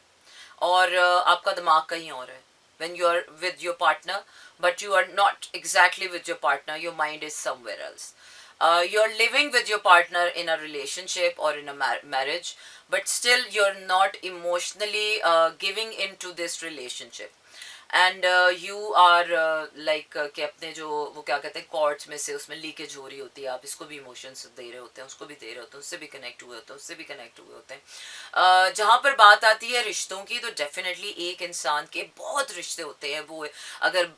और आपका दिमाग कहीं और है. when you are with your partner but you are not exactly with your partner, your mind is somewhere else. You're living with your partner in a relationship or in a marriage, but still you're not emotionally giving into this relationship. And you are like कि अपने जो वो क्या कहते हैं कॉर्ड्स में से उसमें लीकेज हो रही होती है, आप इसको भी इमोशंस दे रहे होते हैं, उसको भी दे रहे होते हैं, उससे भी कनेक्ट हुए होते हैं, उससे भी कनेक्ट हुए होते हैं. जहाँ पर बात आती है रिश्तों की तो डेफिनेटली एक इंसान के बहुत रिश्ते होते हैं. वो अगर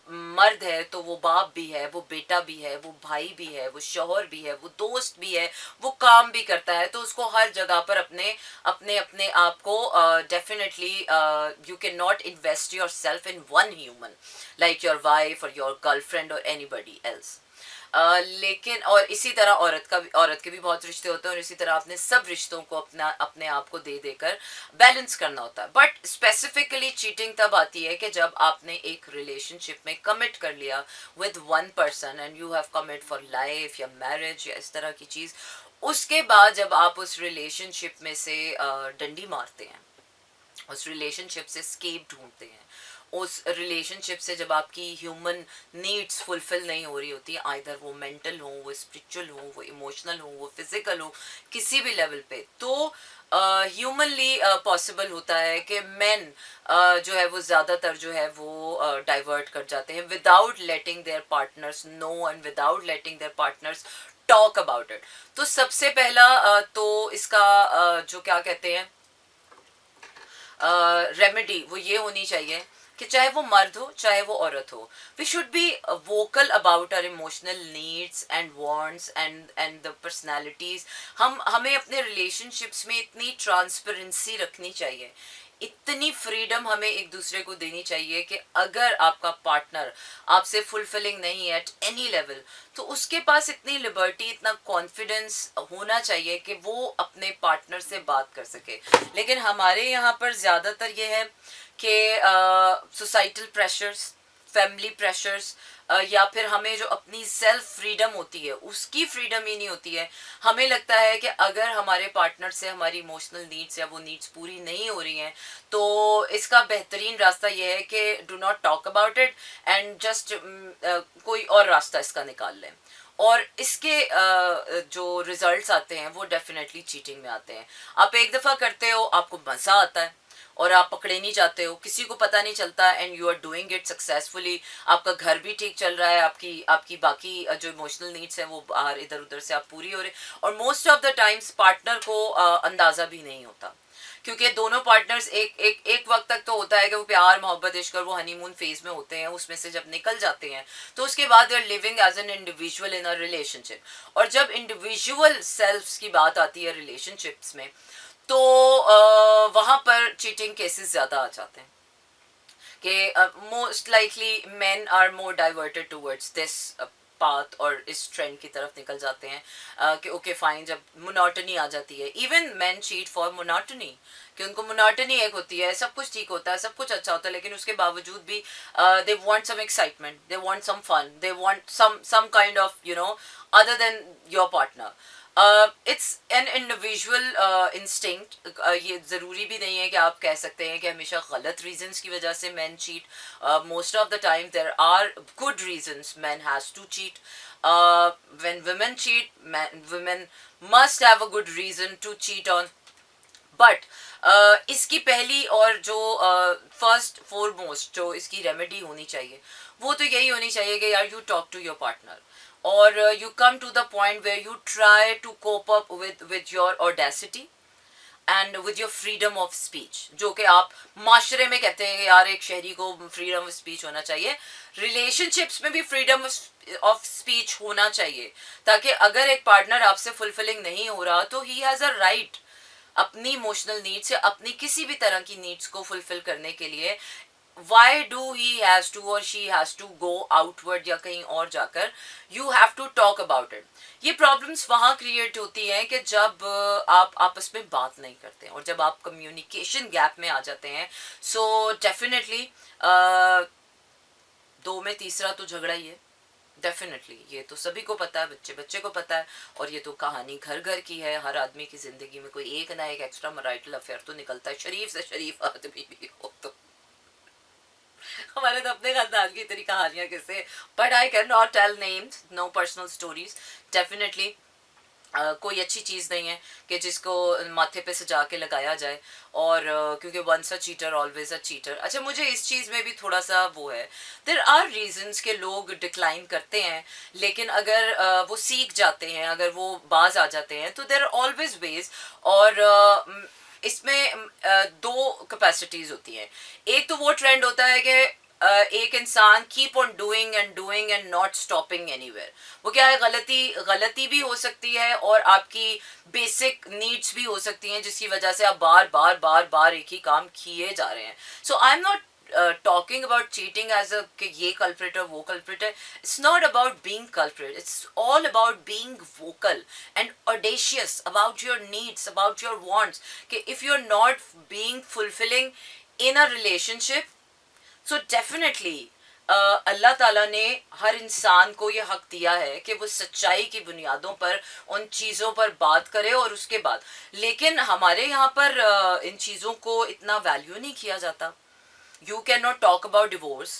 मर्द है तो वो बाप भी है, वो बेटा भी है, वो भाई भी है, वो शौहर भी है, वो दोस्त भी है, वो काम भी करता है. तो उसको हर जगह पर अपने अपने अपने आप को definitely you can not invest your self in one human like your wife or your girlfriend or anybody else. लेकिन और इसी तरह औरत के भी बहुत रिश्ते होते हैं और इसी तरह आपने सब रिश्तों को अपने आप को दे देकर बैलेंस करना होता है. बट स्पेसिफिकली चीटिंग तब आती है कि जब आपने एक रिलेशनशिप में कमिट कर लिया with one person and you have commit for life या मैरिज या इस तरह की चीज़. उसके बाद जब आप उस रिलेशनशिप में से डंडी मारते हैं, उस रिलेशनशिप से स्केप ढूंढते हैं, उस रिलेशनशिप से जब आपकी ह्यूमन नीड्स फुलफिल नहीं हो रही होती, आइदर वो मेंटल हो, वो स्पिरिचुअल हो, वो इमोशनल हो, वो फिजिकल हो, किसी भी लेवल पे, तो ह्यूमनली पॉसिबल होता है कि मेन जो है वो ज़्यादातर जो है वो डाइवर्ट कर जाते हैं without letting their partners know and without letting their partners talk about it. तो सबसे पहला तो इसका जो क्या कहते हैं रेमेडी वो ये होनी चाहिए कि चाहे वो मर्द हो चाहे वो औरत हो, we should be vocal about our emotional needs and wants and the personalities. हमें अपने रिलेशनशिप्स में इतनी ट्रांसपेरेंसी रखनी चाहिए, इतनी फ्रीडम हमें एक दूसरे को देनी चाहिए कि अगर आपका पार्टनर आपसे फुलफिलिंग नहीं है एट एनी लेवल, तो उसके पास इतनी लिबर्टी, इतना कॉन्फिडेंस होना चाहिए कि वो अपने पार्टनर से बात कर सके. लेकिन हमारे यहाँ पर ज़्यादातर ये है कि सोसाइटल प्रेशर्स, फैमिली प्रेशर्स, या फिर हमें जो अपनी सेल्फ फ्रीडम होती है उसकी फ्रीडम ही नहीं होती है. हमें लगता है कि अगर हमारे पार्टनर से हमारी इमोशनल नीड्स या वो नीड्स पूरी नहीं हो रही हैं तो इसका बेहतरीन रास्ता ये है कि do not talk about it and just कोई और रास्ता इसका निकाल लें. और इसके जो रिजल्ट्स आते हैं वो डेफिनेटली चीटिंग में आते हैं. आप एक दफ़ा करते हो, आपको मज़ा आता है, और आप पकड़े नहीं जाते हो, किसी को पता नहीं चलता, and you are doing it successfully, आपका घर भी ठीक चल रहा है, आपकी आपकी बाकी जो इमोशनल नीड्स हैं वो बाहर इधर उधर से आप पूरी हो रहे, और most of the times partner को अंदाज़ा भी नहीं होता, क्योंकि दोनों पार्टनर्स एक वक्त तक तो होता है कि वो प्यार मोहब्बत इश्क और वो हनीमून फेज में होते हैं, उसमें से जब निकल जाते हैं तो उसके बाद they are living as an individual in a relationship. और जब इंडिविजुअल सेल्फ्स की बात आती है रिलेशनशिप्स में, तो वहाँ पर चीटिंग केसेस ज़्यादा आ जाते हैं कि most likely men are more diverted towards this path और इस ट्रेंड की तरफ निकल जाते हैं कि ओके फाइन, जब मोनोटनी आ जाती है, even men cheat for monotony, कि उनको मोनोटनी एक होती है, सब कुछ ठीक होता है, सब कुछ अच्छा होता है, लेकिन उसके बावजूद भी they want some excitement, they want some fun, they want some kind of other than your partner. It's an individual instinct. ये ज़रूरी भी नहीं है कि आप कह सकते हैं कि हमेशा गलत रीजंस की वजह से man cheat, most of the time there are good reasons man has to cheat. when women cheat, women must have a good reason to cheat on, but इसकी पहली और जो फर्स्ट फोरमोस्ट जो इसकी रेमेडी होनी चाहिए वो तो यही होनी चाहिए कि यार you talk to your partner, और you come to the point where you try to cope up with your audacity and with your freedom of speech, जो कि आप माशरे में कहते हैं कि यार एक शहरी को फ्रीडम ऑफ स्पीच होना चाहिए, रिलेशनशिप्स में भी फ्रीडम ऑफ स्पीच होना चाहिए, ताकि अगर एक पार्टनर आपसे फुलफिलिंग नहीं हो रहा तो ही हैज़ अ राइट अपनी इमोशनल नीड्स या अपनी किसी भी तरह की नीड्स को फुलफिल करने के लिए। Why do he has to और she has to go outward या कहीं और जाकर, you have to talk about it. ये प्रॉब्लम्स वहाँ क्रिएट होती हैं कि जब आप आपस में बात नहीं करते हैं और जब आप कम्युनिकेशन गैप में आ जाते हैं। सो डेफिनेटली दो में तीसरा तो झगड़ा ही है, डेफिनेटली ये तो सभी को पता है, बच्चे बच्चे को पता है, और ये तो कहानी घर घर की है, हर आदमी की जिंदगी में कोई एक ना एक एक्स्ट्रा मैरिटल अफेयर तो निकलता है, शरीफ से शरीफ आदमी भी हो तो। हमारे तो अपने खानदान की इतनी कहानियां किससे, but I can not tell names, no personal stories. Definitely कोई अच्छी चीज़ नहीं है कि जिसको माथे पे सजा के लगाया जाए, और क्योंकि once a cheater always a cheater. अच्छा, मुझे इस चीज़ में भी थोड़ा सा वो है, देर आर रीजंस के लोग डिक्लाइन करते हैं, लेकिन अगर वो सीख जाते हैं, अगर वो बाज आ जाते हैं, तो देर आर ऑलवेज वेज। और इसमें दो कैपेसिटीज़ होती हैं। एक तो वो ट्रेंड होता है कि एक इंसान keep on doing and not stopping anywhere. वो क्या है, गलती भी हो सकती है और आपकी बेसिक नीड्स भी हो सकती हैं, जिसकी वजह से आप बार बार बार बार एक ही काम किए जा रहे हैं। So I am not talking about cheating as a कि ये culprit है वो culprit है. It's not about being culprit. It's all about being vocal and audacious about your needs, about your wants. कि if you're not being fulfilling in a relationship, so definitely अल्लाह ताला ने हर इंसान को ये हक दिया है कि वो सच्चाई की बुनियादों पर उन चीज़ों पर बात करे, और उसके बाद, लेकिन हमारे यहाँ पर इन चीज़ों को इतना वैल्यू नहीं किया जाता। You cannot talk about divorce.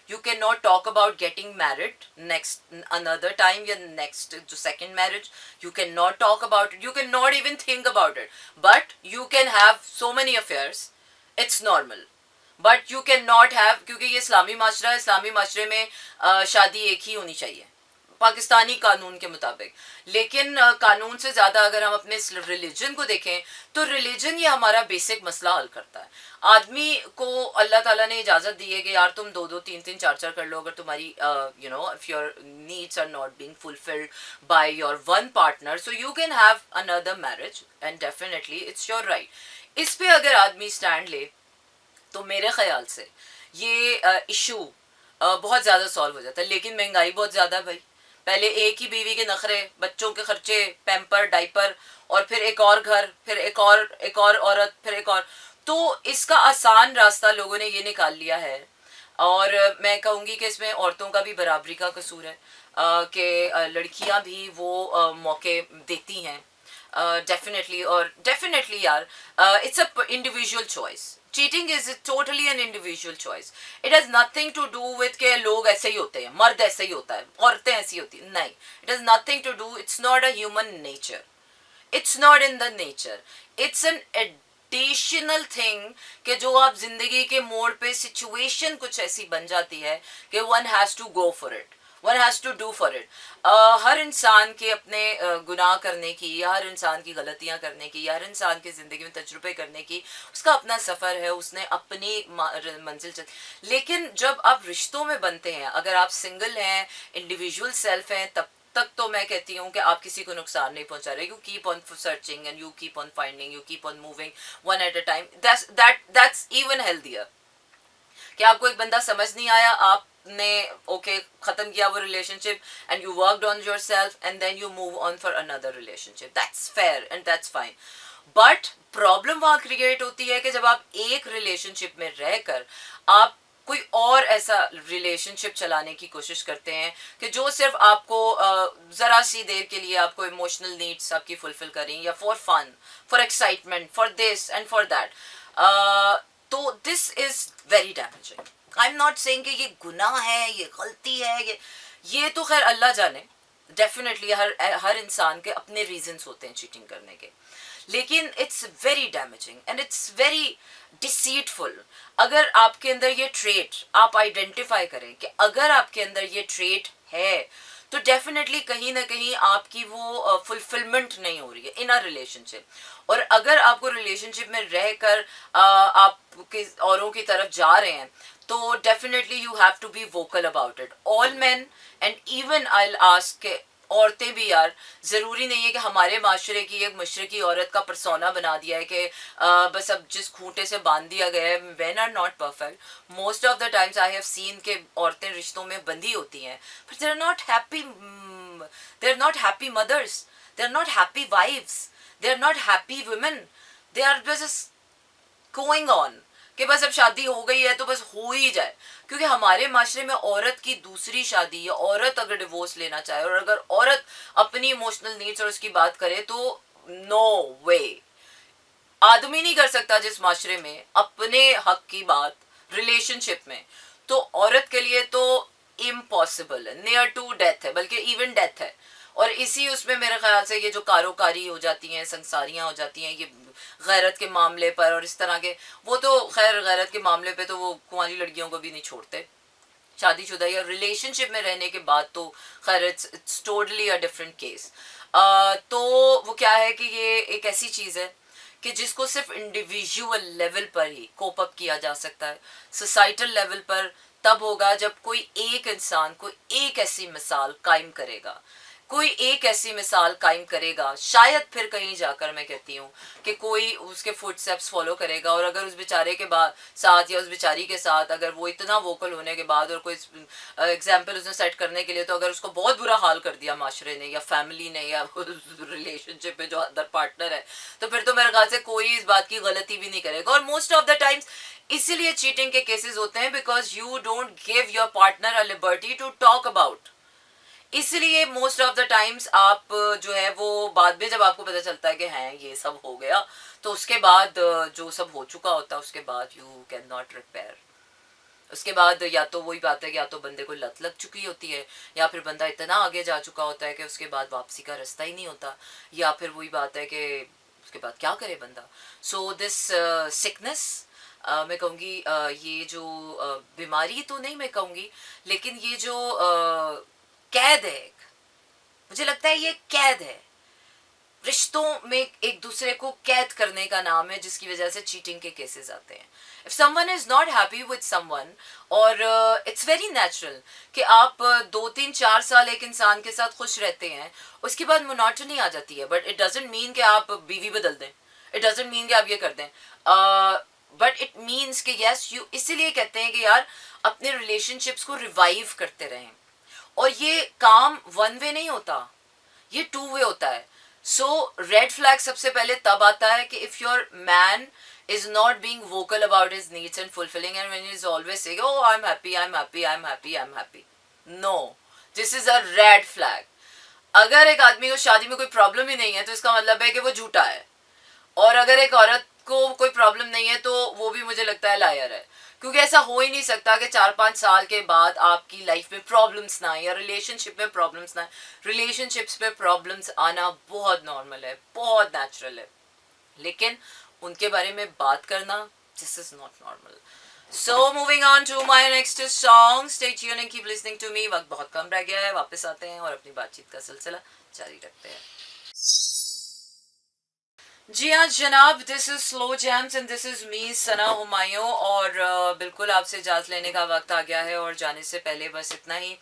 You cannot talk about getting married next another time, your next second marriage. You cannot talk about it. You cannot even think about it. But you can have so many affairs. It's normal. But you cannot have, क्योंकि ये इस्लामी माशरा है, इस्लामी माशरे में शादी एक ही होनी चाहिए पाकिस्तानी कानून के मुताबिक। लेकिन कानून से ज़्यादा अगर हम अपने रिलीजन को देखें तो रिलीजन ये हमारा बेसिक मसला हल करता है। आदमी को अल्लाह ताला ने इजाज़त दी है कि यार तुम दो दो तीन तीन चार चार कर लो, अगर तुम्हारी if your needs are not being fulfilled by your one partner, so you can have another marriage and definitely it's your right. इस पर अगर आदमी स्टैंड ले तो मेरे ख्याल से ये इशू बहुत ज़्यादा सॉल्व हो जाता है। लेकिन महंगाई बहुत ज़्यादा भाई, पहले एक ही बीवी के नखरे, बच्चों के खर्चे, पैम्पर, डाइपर, और फिर एक और घर, फिर एक और औरत, फिर एक और। तो इसका आसान रास्ता लोगों ने ये निकाल लिया है, और मैं कहूँगी कि इसमें औरतों का भी बराबरी का कसूर है कि लड़कियाँ भी वो मौके देती हैं डेफिनेटली। और डेफिनेटली यार it's a individual choice. Cheating is totally an individual choice. It has nothing to do with के लोग ऐसे ही होते हैं, मर्द ऐसे ही होता है, औरतें ऐसी होती हैं, नहीं। It has nothing to do, it's not a human nature, it's not in the nature, it's an gravitational thing कि जो आप जिंदगी के मोड़ पे सिचुएशन कुछ ऐसी बन जाती है कि one has to go for it, one has to do for it. हर इंसान के अपने गुनाह करने की, या हर इंसान की गलतियां करने की, या हर इंसान की ज़िंदगी में तजुर्बे करने की उसका अपना सफ़र है, उसने अपनी मंजिल चल. लेकिन जब आप रिश्तों में बनते हैं, अगर आप सिंगल हैं, इंडिविजुअल सेल्फ हैं, तब तक तो मैं कहती हूँ कि आप किसी को नुकसान नहीं पहुंचा रहे. You keep on searching and you keep on finding, you keep on moving one at a time. That's even healthier. कि आपको एक बंदा समझ नहीं आया, आपने ओके खत्म किया वो relationship and you worked on yourself and then you move on for another relationship. That's fair and that's fine. But problem वहां क्रिएट होती है कि जब आप एक रिलेशनशिप में रहकर आप कोई और ऐसा रिलेशनशिप चलाने की कोशिश करते हैं कि जो सिर्फ आपको ज़रा सी देर के लिए आपको इमोशनल नीड्स आपकी फुलफिल करें, या for fun, for excitement, for this and for that. तो this is very damaging. I am not saying कि ये गुनाह है, ये गलती है, ये तो खैर अल्लाह जाने. डेफिनेटली हर इंसान के अपने रीजंस होते हैं चीटिंग करने के, लेकिन it's very damaging and it's very deceitful. अगर आपके अंदर ये ट्रेट आप आइडेंटिफाई करें कि अगर आपके अंदर ये ट्रेट है, तो डेफिनेटली कहीं ना कहीं आपकी वो फुलफिलमेंट नहीं हो रही है इन अ रिलेशनशिप. और अगर आपको रिलेशनशिप में रहकर आप औरों की तरफ जा रहे हैं, तो definitely you have to be vocal about it. All man and even I will ask, औरतें भी यार, ज़रूरी नहीं है कि हमारे माशरे की एक मशरकी औरत का परसोना बना दिया है कि बस अब जिस खूंटे से बांध दिया गया है. When are not perfect. Most of the times I have seen के औरतें रिश्तों में बंधी होती हैं, but they are not happy. They are not happy mothers, they are not happy wives, they are not happy women. They are just going on कि बस अब शादी हो गई है तो बस हो ही जाए. क्योंकि हमारे माशरे में औरत की दूसरी शादी, या औरत अगर डिवोर्स लेना चाहे और अगर औरत अपनी इमोशनल नीड्स और उसकी बात करे, तो नो वे. आदमी नहीं कर सकता जिस माशरे में अपने हक की बात रिलेशनशिप में, तो औरत के लिए तो इम्पॉसिबल है, नियर टू डेथ है, बल्कि इवन डेथ है. और इसी उसमें मेरे ख्याल से ये जो कारोकारी हो जाती हैं, संसारियां हो जाती हैं, ये गैरत के मामले पर और इस तरह के, वो तो खैर गैरत के मामले पे तो वो कुंवारी लड़कियों को भी नहीं छोड़ते, शादीशुदा या रिलेशनशिप में रहने के बाद तो खैर it's totally a different case. तो वो क्या है कि ये एक ऐसी चीज़ है कि जिसको सिर्फ इंडिविजुअल लेवल पर ही कोप अप किया जा सकता है. सोसाइटल लेवल पर तब होगा जब कोई एक इंसान कोई एक ऐसी मिसाल कायम करेगा, कोई एक ऐसी मिसाल कायम करेगा, शायद फिर कहीं जाकर मैं कहती हूँ कि कोई उसके फुटस्टेप्स फॉलो करेगा. और अगर उस बेचारे के बाद साथ या उस बेचारी के साथ अगर वो इतना वोकल होने के बाद और कोई एग्जाम्पल उसने सेट करने के लिए, तो अगर उसको बहुत बुरा हाल कर दिया माशरे ने या फैमिली ने या रिलेशनशिप में जो अदर पार्टनर है, तो फिर तो मेरे ख्याल से कोई इस बात की गलती भी नहीं करेगा. और मोस्ट ऑफ द टाइम्स इसीलिए चीटिंग के केसेस होते हैं because you don't give your partner a liberty to talk about. इसलिए मोस्ट ऑफ द टाइम्स आप जो है वो बाद में जब आपको पता चलता है कि हैं ये सब हो गया, तो उसके बाद जो सब हो चुका होता है उसके बाद यू कैन नॉट रिपेयर. उसके बाद या तो वही बात है कि या तो बंदे को लत लग चुकी होती है, या फिर बंदा इतना आगे जा चुका होता है कि उसके बाद वापसी का रास्ता ही नहीं होता, या फिर वही बात है कि उसके बाद क्या करे बंदा. सो दिस सिकनेस, मैं कहूँगी ये जो बीमारी तो नहीं मैं कहूँगी, लेकिन ये जो कैद है, मुझे लगता है ये कैद है. रिश्तों में एक दूसरे को कैद करने का नाम है, जिसकी वजह से चीटिंग के केसेस आते हैं. If someone is not happy with someone, और इट्स वेरी नेचुरल कि आप 2 3 4 साल एक इंसान के साथ खुश रहते हैं, उसके बाद मोनोटनी आ जाती है. बट इट डजेंट मीन कि आप बीवी बदल दें, इट डजेंट मीन कि आप ये कर दें, बट इट मीन्स कि यस यू, इसीलिए कहते हैं कि यार अपने रिलेशनशिप्स को रिवाइव करते रहें. और ये काम वन वे नहीं होता, ये 2 वे होता है. सो रेड फ्लैग सबसे पहले तब आता है कि if your man is not being vocal about his needs and fulfilling, and when he is always saying oh I'm happy, I'm happy, I'm happy, I'm happy. No, this is a red flag. अगर एक आदमी को शादी में कोई प्रॉब्लम ही नहीं है तो इसका मतलब है कि वो झूठा है. और अगर एक औरत को कोई प्रॉब्लम नहीं है तो वो भी मुझे लगता है लायर है. क्योंकि ऐसा हो ही नहीं सकता कि 4 5 साल के बाद आपकी लाइफ में प्रॉब्लम्स ना आए या रिलेशनशिप में प्रॉब्लम्स ना आए. रिलेशनशिप्स में प्रॉब्लम्स आना बहुत नॉर्मल है, बहुत नेचुरल है. लेकिन उनके बारे में बात करना, this is not normal. So moving on to my next song. Stay tuned and keep listening to me. वक्त बहुत कम रह गया है, वापस आते हैं और अपनी बातचीत का सिलसिला जारी रखते हैं. जी हाँ जनाब, this is slow jams and this is me Sana Humayun. और बिल्कुल आपसे इजाज़त लेने का वक्त आ गया है. और जाने से पहले बस इतना ही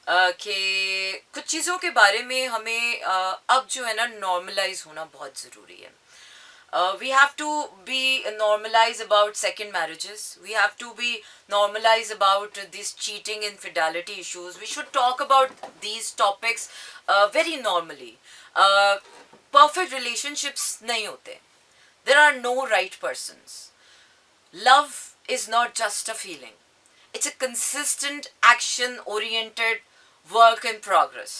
कि कुछ चीज़ों के बारे में हमें अब जो है ना नॉर्मलाइज होना बहुत ज़रूरी है. We have to be normalized about second marriages. We have to be normalized about these cheating infidelity issues. We should talk about these topics very normally. Perfect relationships nahi hote. There are no right persons. Love is not just a feeling. It's a consistent action oriented work in progress.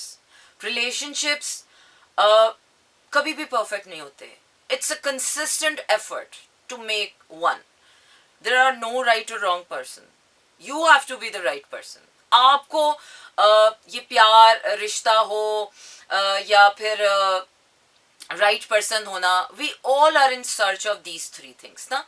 Relationships कभी भी perfect नहीं होते. It's a consistent effort to make one. There are no right or wrong person. You have to be the right person. आपको ये प्यार रिश्ता हो या फिर right person होना, we all are in search of these three things ना,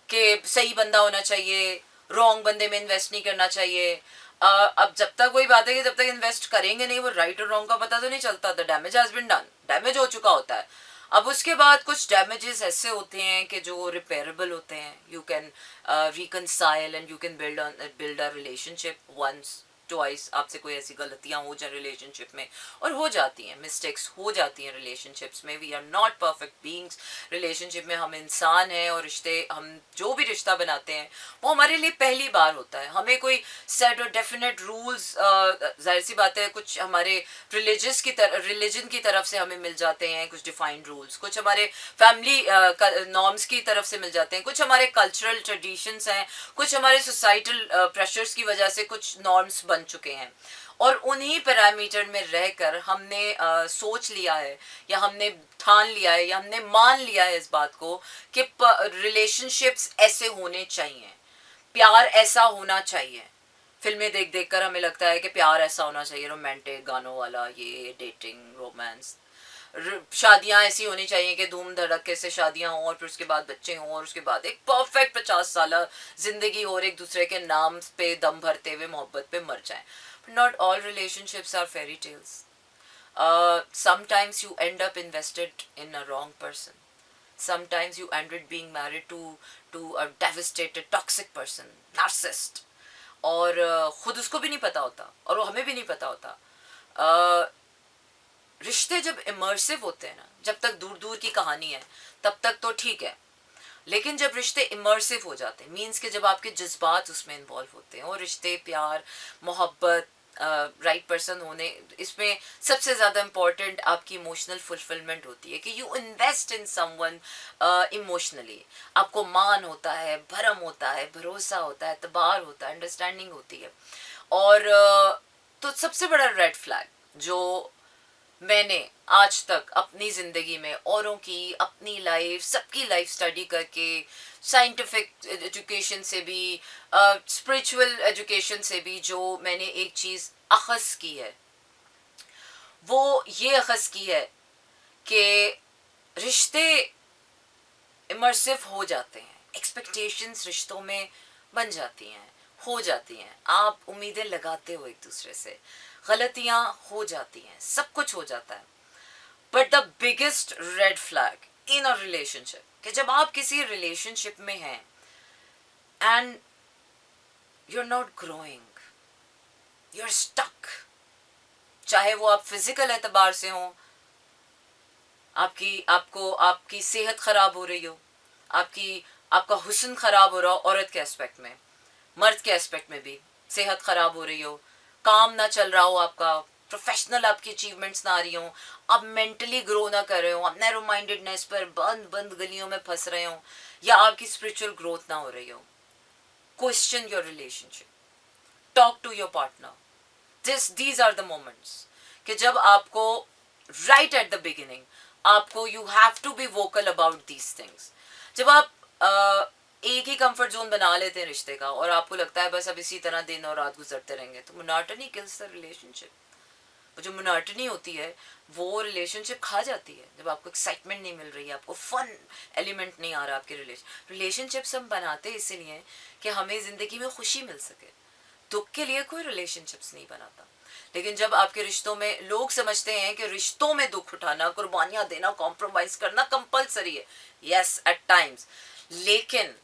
कि सही बंदा होना चाहिए, wrong बंदे में invest नहीं करना चाहिए. अब जब तक वही बात है कि जब तक इन्वेस्ट करेंगे नहीं वो राइट और रॉन्ग का पता तो नहीं चलता. The damage has been done, damage हो चुका होता है. अब उसके बाद कुछ डैमेजेस ऐसे होते हैं कि जो रिपेयरेबल होते हैं. You can reconcile and you can build a relationship once twice. आपसे कोई ऐसी गलतियां हो जाए रिलेशनशिप में, और हो जाती हैं, मिस्टेक्स हो जाती हैं रिलेशनशिप्स में. We are not perfect beings. Relationship में हम इंसान हैं और रिश्ते, हम जो भी रिश्ता बनाते हैं वो हमारे लिए पहली बार होता है. हमें कोई सेट और डेफिनेट रूल्स, जाहिर सी बात है, कुछ हमारे रिलीजन की तरफ से हमें मिल जाते हैं कुछ डिफाइंड रूल्स, कुछ हमारे फैमिली नॉर्म्स की तरफ से मिल जाते हैं, कुछ हमारे कल्चरल ट्रेडिशंस हैं, कुछ हमारे सोसाइटल प्रेशर्स की वजह से कुछ नॉर्म्स बन चुके हैं. और उन्हीं पैरामीटर में रहकर हमने सोच लिया है या हमने ठान लिया है या हमने मान लिया है इस बात को कि रिलेशनशिप्स ऐसे होने चाहिए, प्यार ऐसा होना चाहिए. फिल्में देख देख कर हमें लगता है कि प्यार ऐसा होना चाहिए, रोमांटिक गानों वाला, ये डेटिंग रोमांस. शादियां ऐसी होनी चाहिए कि धूम धड़के से शादियां हों और फिर उसके बाद बच्चे हों और उसके बाद एक परफेक्ट 50 साल जिंदगी हो और एक दूसरे के नाम पे दम भरते हुए मोहब्बत पे मर जाएं. Not all relationships are fairy tales. sometimes you end up invested in a wrong person. Sometimes you ended being married to a devastated toxic person, narcissist. और खुद उसको भी नहीं पता होता और वो हमें भी नहीं पता होता. रिश्ते जब इमर्सिव होते हैं ना, जब तक दूर दूर की कहानी है तब तक तो ठीक है, लेकिन जब रिश्ते इमर्सिव हो जाते हैं, मीन्स कि जब आपके जज्बात उसमें इन्वॉल्व होते हैं, और रिश्ते, प्यार, मोहब्बत, राइट पर्सन होने, इसमें सबसे ज़्यादा इम्पॉर्टेंट आपकी इमोशनल फुलफिलमेंट होती है कि you invest in someone emotionally. आपको मान होता है, भरम होता है, भरोसा होता है, एतबार होता है, अंडरस्टैंडिंग होती है. और तो सबसे बड़ा रेड फ्लैग जो मैंने आज तक अपनी ज़िंदगी में औरों की, अपनी लाइफ, सबकी लाइफ स्टडी करके, साइंटिफिक एजुकेशन से भी, स्पिरिचुअल एजुकेशन से भी, जो मैंने एक चीज़ अखज़ की है वो ये अखज़ की है कि रिश्ते इमर्सिव हो जाते हैं, एक्सपेक्टेशंस रिश्तों में बन जाती हैं, हो जाती हैं, आप उम्मीदें लगाते हो एक दूसरे से, गलतियां हो जाती हैं, सब कुछ हो जाता है. But the biggest red flag in a relationship, कि जब आप किसी रिलेशनशिप में हैं and you are not growing, you are stuck, चाहे वो आप फिजिकल एतबार से हो, आपकी सेहत खराब हो रही हो, आपका हुस्न खराब हो रहा हो, औरत के एस्पेक्ट में, मर्द के एस्पेक्ट में भी सेहत खराब हो रही हो, काम ना चल रहा हो आपका, प्रोफेशनल आपकी अचीवमेंट्स ना आ रही हो, आप मेंटली ग्रो ना कर रहे हो, आप नैरो माइंडेडनेस पर बंद बंद गलियों में फंस रहे हो, या आपकी स्पिरिचुअल ग्रोथ ना हो रही हो, question your relationship, talk to your partner. These are the moments कि जब आपको राइट एट द बिगिनिंग आपको you have to be vocal about these things. जब आप एक ही कंफर्ट जोन बना लेते हैं रिश्ते का और आपको लगता है बस अब इसी तरह दिन और रात गुजरते रहेंगे, तो मोनोटनी किल्स द रिलेशनशिप. वो जो मोनोटनी होती है वो रिलेशनशिप खा जाती है। जब आपको एक्साइटमेंट नहीं मिल रही है, आपको फन एलिमेंट नहीं आ रहा आपके रिलेशनशिप्स हम बनाते इसलिए कि हमें ज़िंदगी में खुशी मिल सके। दुख के लिए कोई रिलेशनशिप्स नहीं बनाता। लेकिन जब आपके रिश्तों में लोग समझते हैं कि रिश्तों में दुख उठाना, कुर्बानियाँ देना, कॉम्प्रोमाइज़ करना कंपलसरी है, यस एट टाइम्स, लेकिन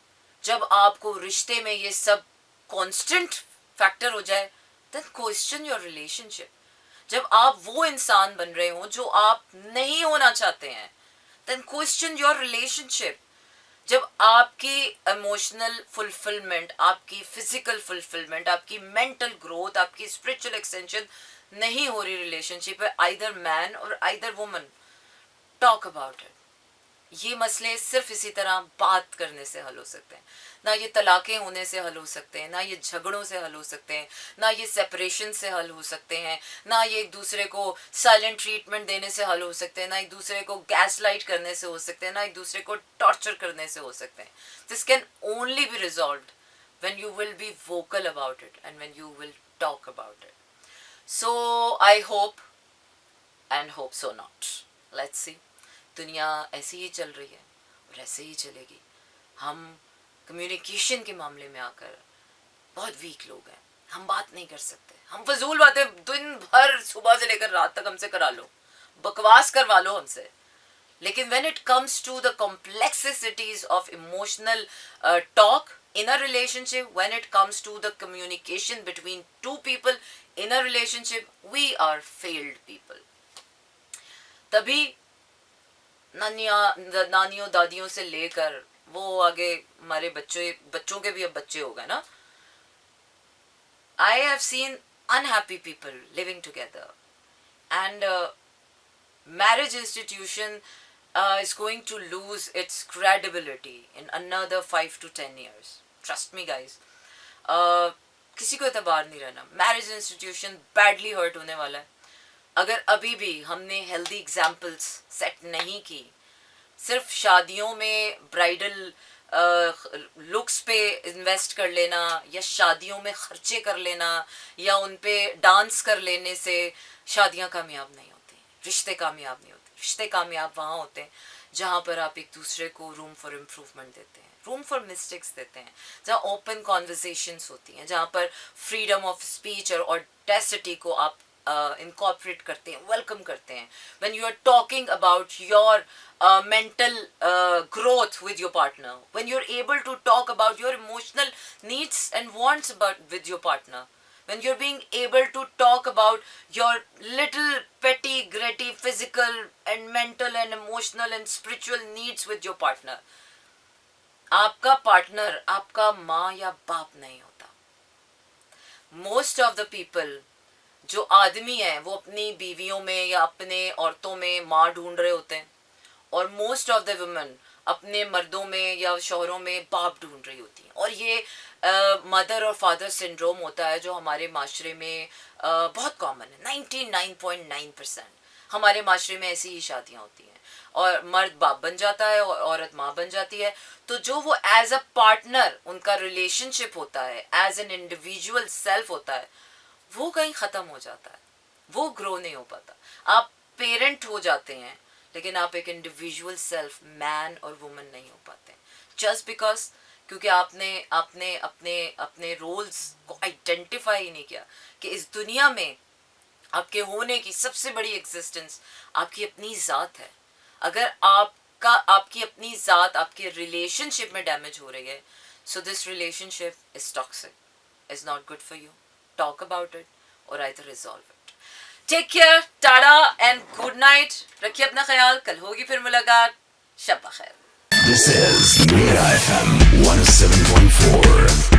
जब आपको रिश्ते में ये सब कांस्टेंट फैक्टर हो जाए, देन क्वेश्चन योर रिलेशनशिप। जब आप वो इंसान बन रहे हो जो आप नहीं होना चाहते हैं, देन क्वेश्चन योर रिलेशनशिप। जब आपकी इमोशनल फुलफिलमेंट, आपकी फिजिकल फुलफिलमेंट, आपकी मेंटल ग्रोथ, आपकी स्पिरिचुअल एक्सटेंशन नहीं हो रही रिलेशनशिप है, आइदर मैन और either woman, talk about it. ये मसले सिर्फ इसी तरह बात करने से हल हो सकते हैं। ना ये तलाक़ें होने से हल हो सकते हैं, ना ये झगड़ों से हल हो सकते हैं, ना ये सेपरेशन से हल हो सकते हैं, ना ये एक दूसरे को साइलेंट ट्रीटमेंट देने से हल हो सकते हैं, ना एक दूसरे को गैस लाइट करने से हो सकते हैं, ना एक दूसरे को टॉर्चर करने से हो सकते हैं। This can only be resolved when you will be vocal about it and when you will talk about it. So I hope and hope so not. Let's see. दुनिया ऐसी ही चल रही है और ऐसे ही चलेगी। हम कम्युनिकेशन के मामले में आकर बहुत वीक लोग हैं। हम बात नहीं कर सकते, हम फजूल बातें दिन भर सुबह से लेकर रात तक हमसे करा लो, बकवास करवा लो हमसे। लेकिन when it comes to the complexities of emotional talk in a relationship, when it comes to the communication between two people in a relationship, we are failed people. तभी नानियों दादियों से लेकर वो आगे हमारे बच्चों के भी अब बच्चे हो गए ना। I have seen unhappy people living together and marriage institution is going to lose its credibility in another 5 to 10 years. Trust me guys. किसी को एतबार नहीं रहना, मैरिज इंस्टीट्यूशन बैडली हर्ट होने वाला है अगर अभी भी हमने हेल्दी एग्जाम्पल्स सेट नहीं की। सिर्फ शादियों में ब्राइडल लुक्स पे इन्वेस्ट कर लेना या शादियों में खर्चे कर लेना या उन पे डांस कर लेने से शादियां कामयाब नहीं होती, रिश्ते कामयाब नहीं होते। रिश्ते कामयाब वहाँ होते हैं जहाँ पर आप एक दूसरे को रूम फॉर इम्प्रूवमेंट देते हैं, रूम फॉर मिस्टेक्स देते हैं, जहाँ ओपन कॉन्वर्सेशंस होती हैं, जहाँ पर फ्रीडम ऑफ स्पीच और ऑडेसिटी को आप incorporate करते हैं, वेलकम करते हैं। when you are talking about your mental growth with your partner, when you're able to talk about your emotional needs and wants with your partner, when you're being able to talk about your little petty gritty physical and mental and emotional and spiritual needs with your partner, आपका पार्टनर आपका माँ या बाप नहीं होता। most of the people जो आदमी हैं वो अपनी बीवियों में या अपने औरतों में माँ ढूंढ रहे होते हैं और मोस्ट ऑफ द वुमेन अपने मर्दों में या शौहरों में बाप ढूंढ रही होती हैं। और ये मदर और फादर सिंड्रोम होता है जो हमारे माशरे में बहुत कॉमन है। 99.9% हमारे माशरे में ऐसी ही शादियाँ होती हैं और मर्द बाप बन जाता है और औरत माँ बन जाती है। तो जो वो एज अ पार्टनर उनका रिलेशनशिप होता है, एज एन इंडिविजुअल सेल्फ होता है, वो कहीं ख़त्म हो जाता है, वो ग्रो नहीं हो पाता। आप पेरेंट हो जाते हैं लेकिन आप एक इंडिविजुअल सेल्फ मैन और वुमन नहीं हो पाते जस्ट बिकॉज क्योंकि आपने अपने अपने अपने रोल्स को आइडेंटिफाई ही नहीं किया कि इस दुनिया में आपके होने की सबसे बड़ी एग्जिस्टेंस आपकी अपनी ज़ात है। अगर आपकी अपनी ज़ात आपके रिलेशनशिप में डैमेज हो रही है, so this relationship is toxic, is not good for you. Talk about it or either resolve it. Take care, tada and good night. रखिए अपना ख्याल, कल होगी फिर मुलाकात। शब बखैर। This is Mira FM 107.4.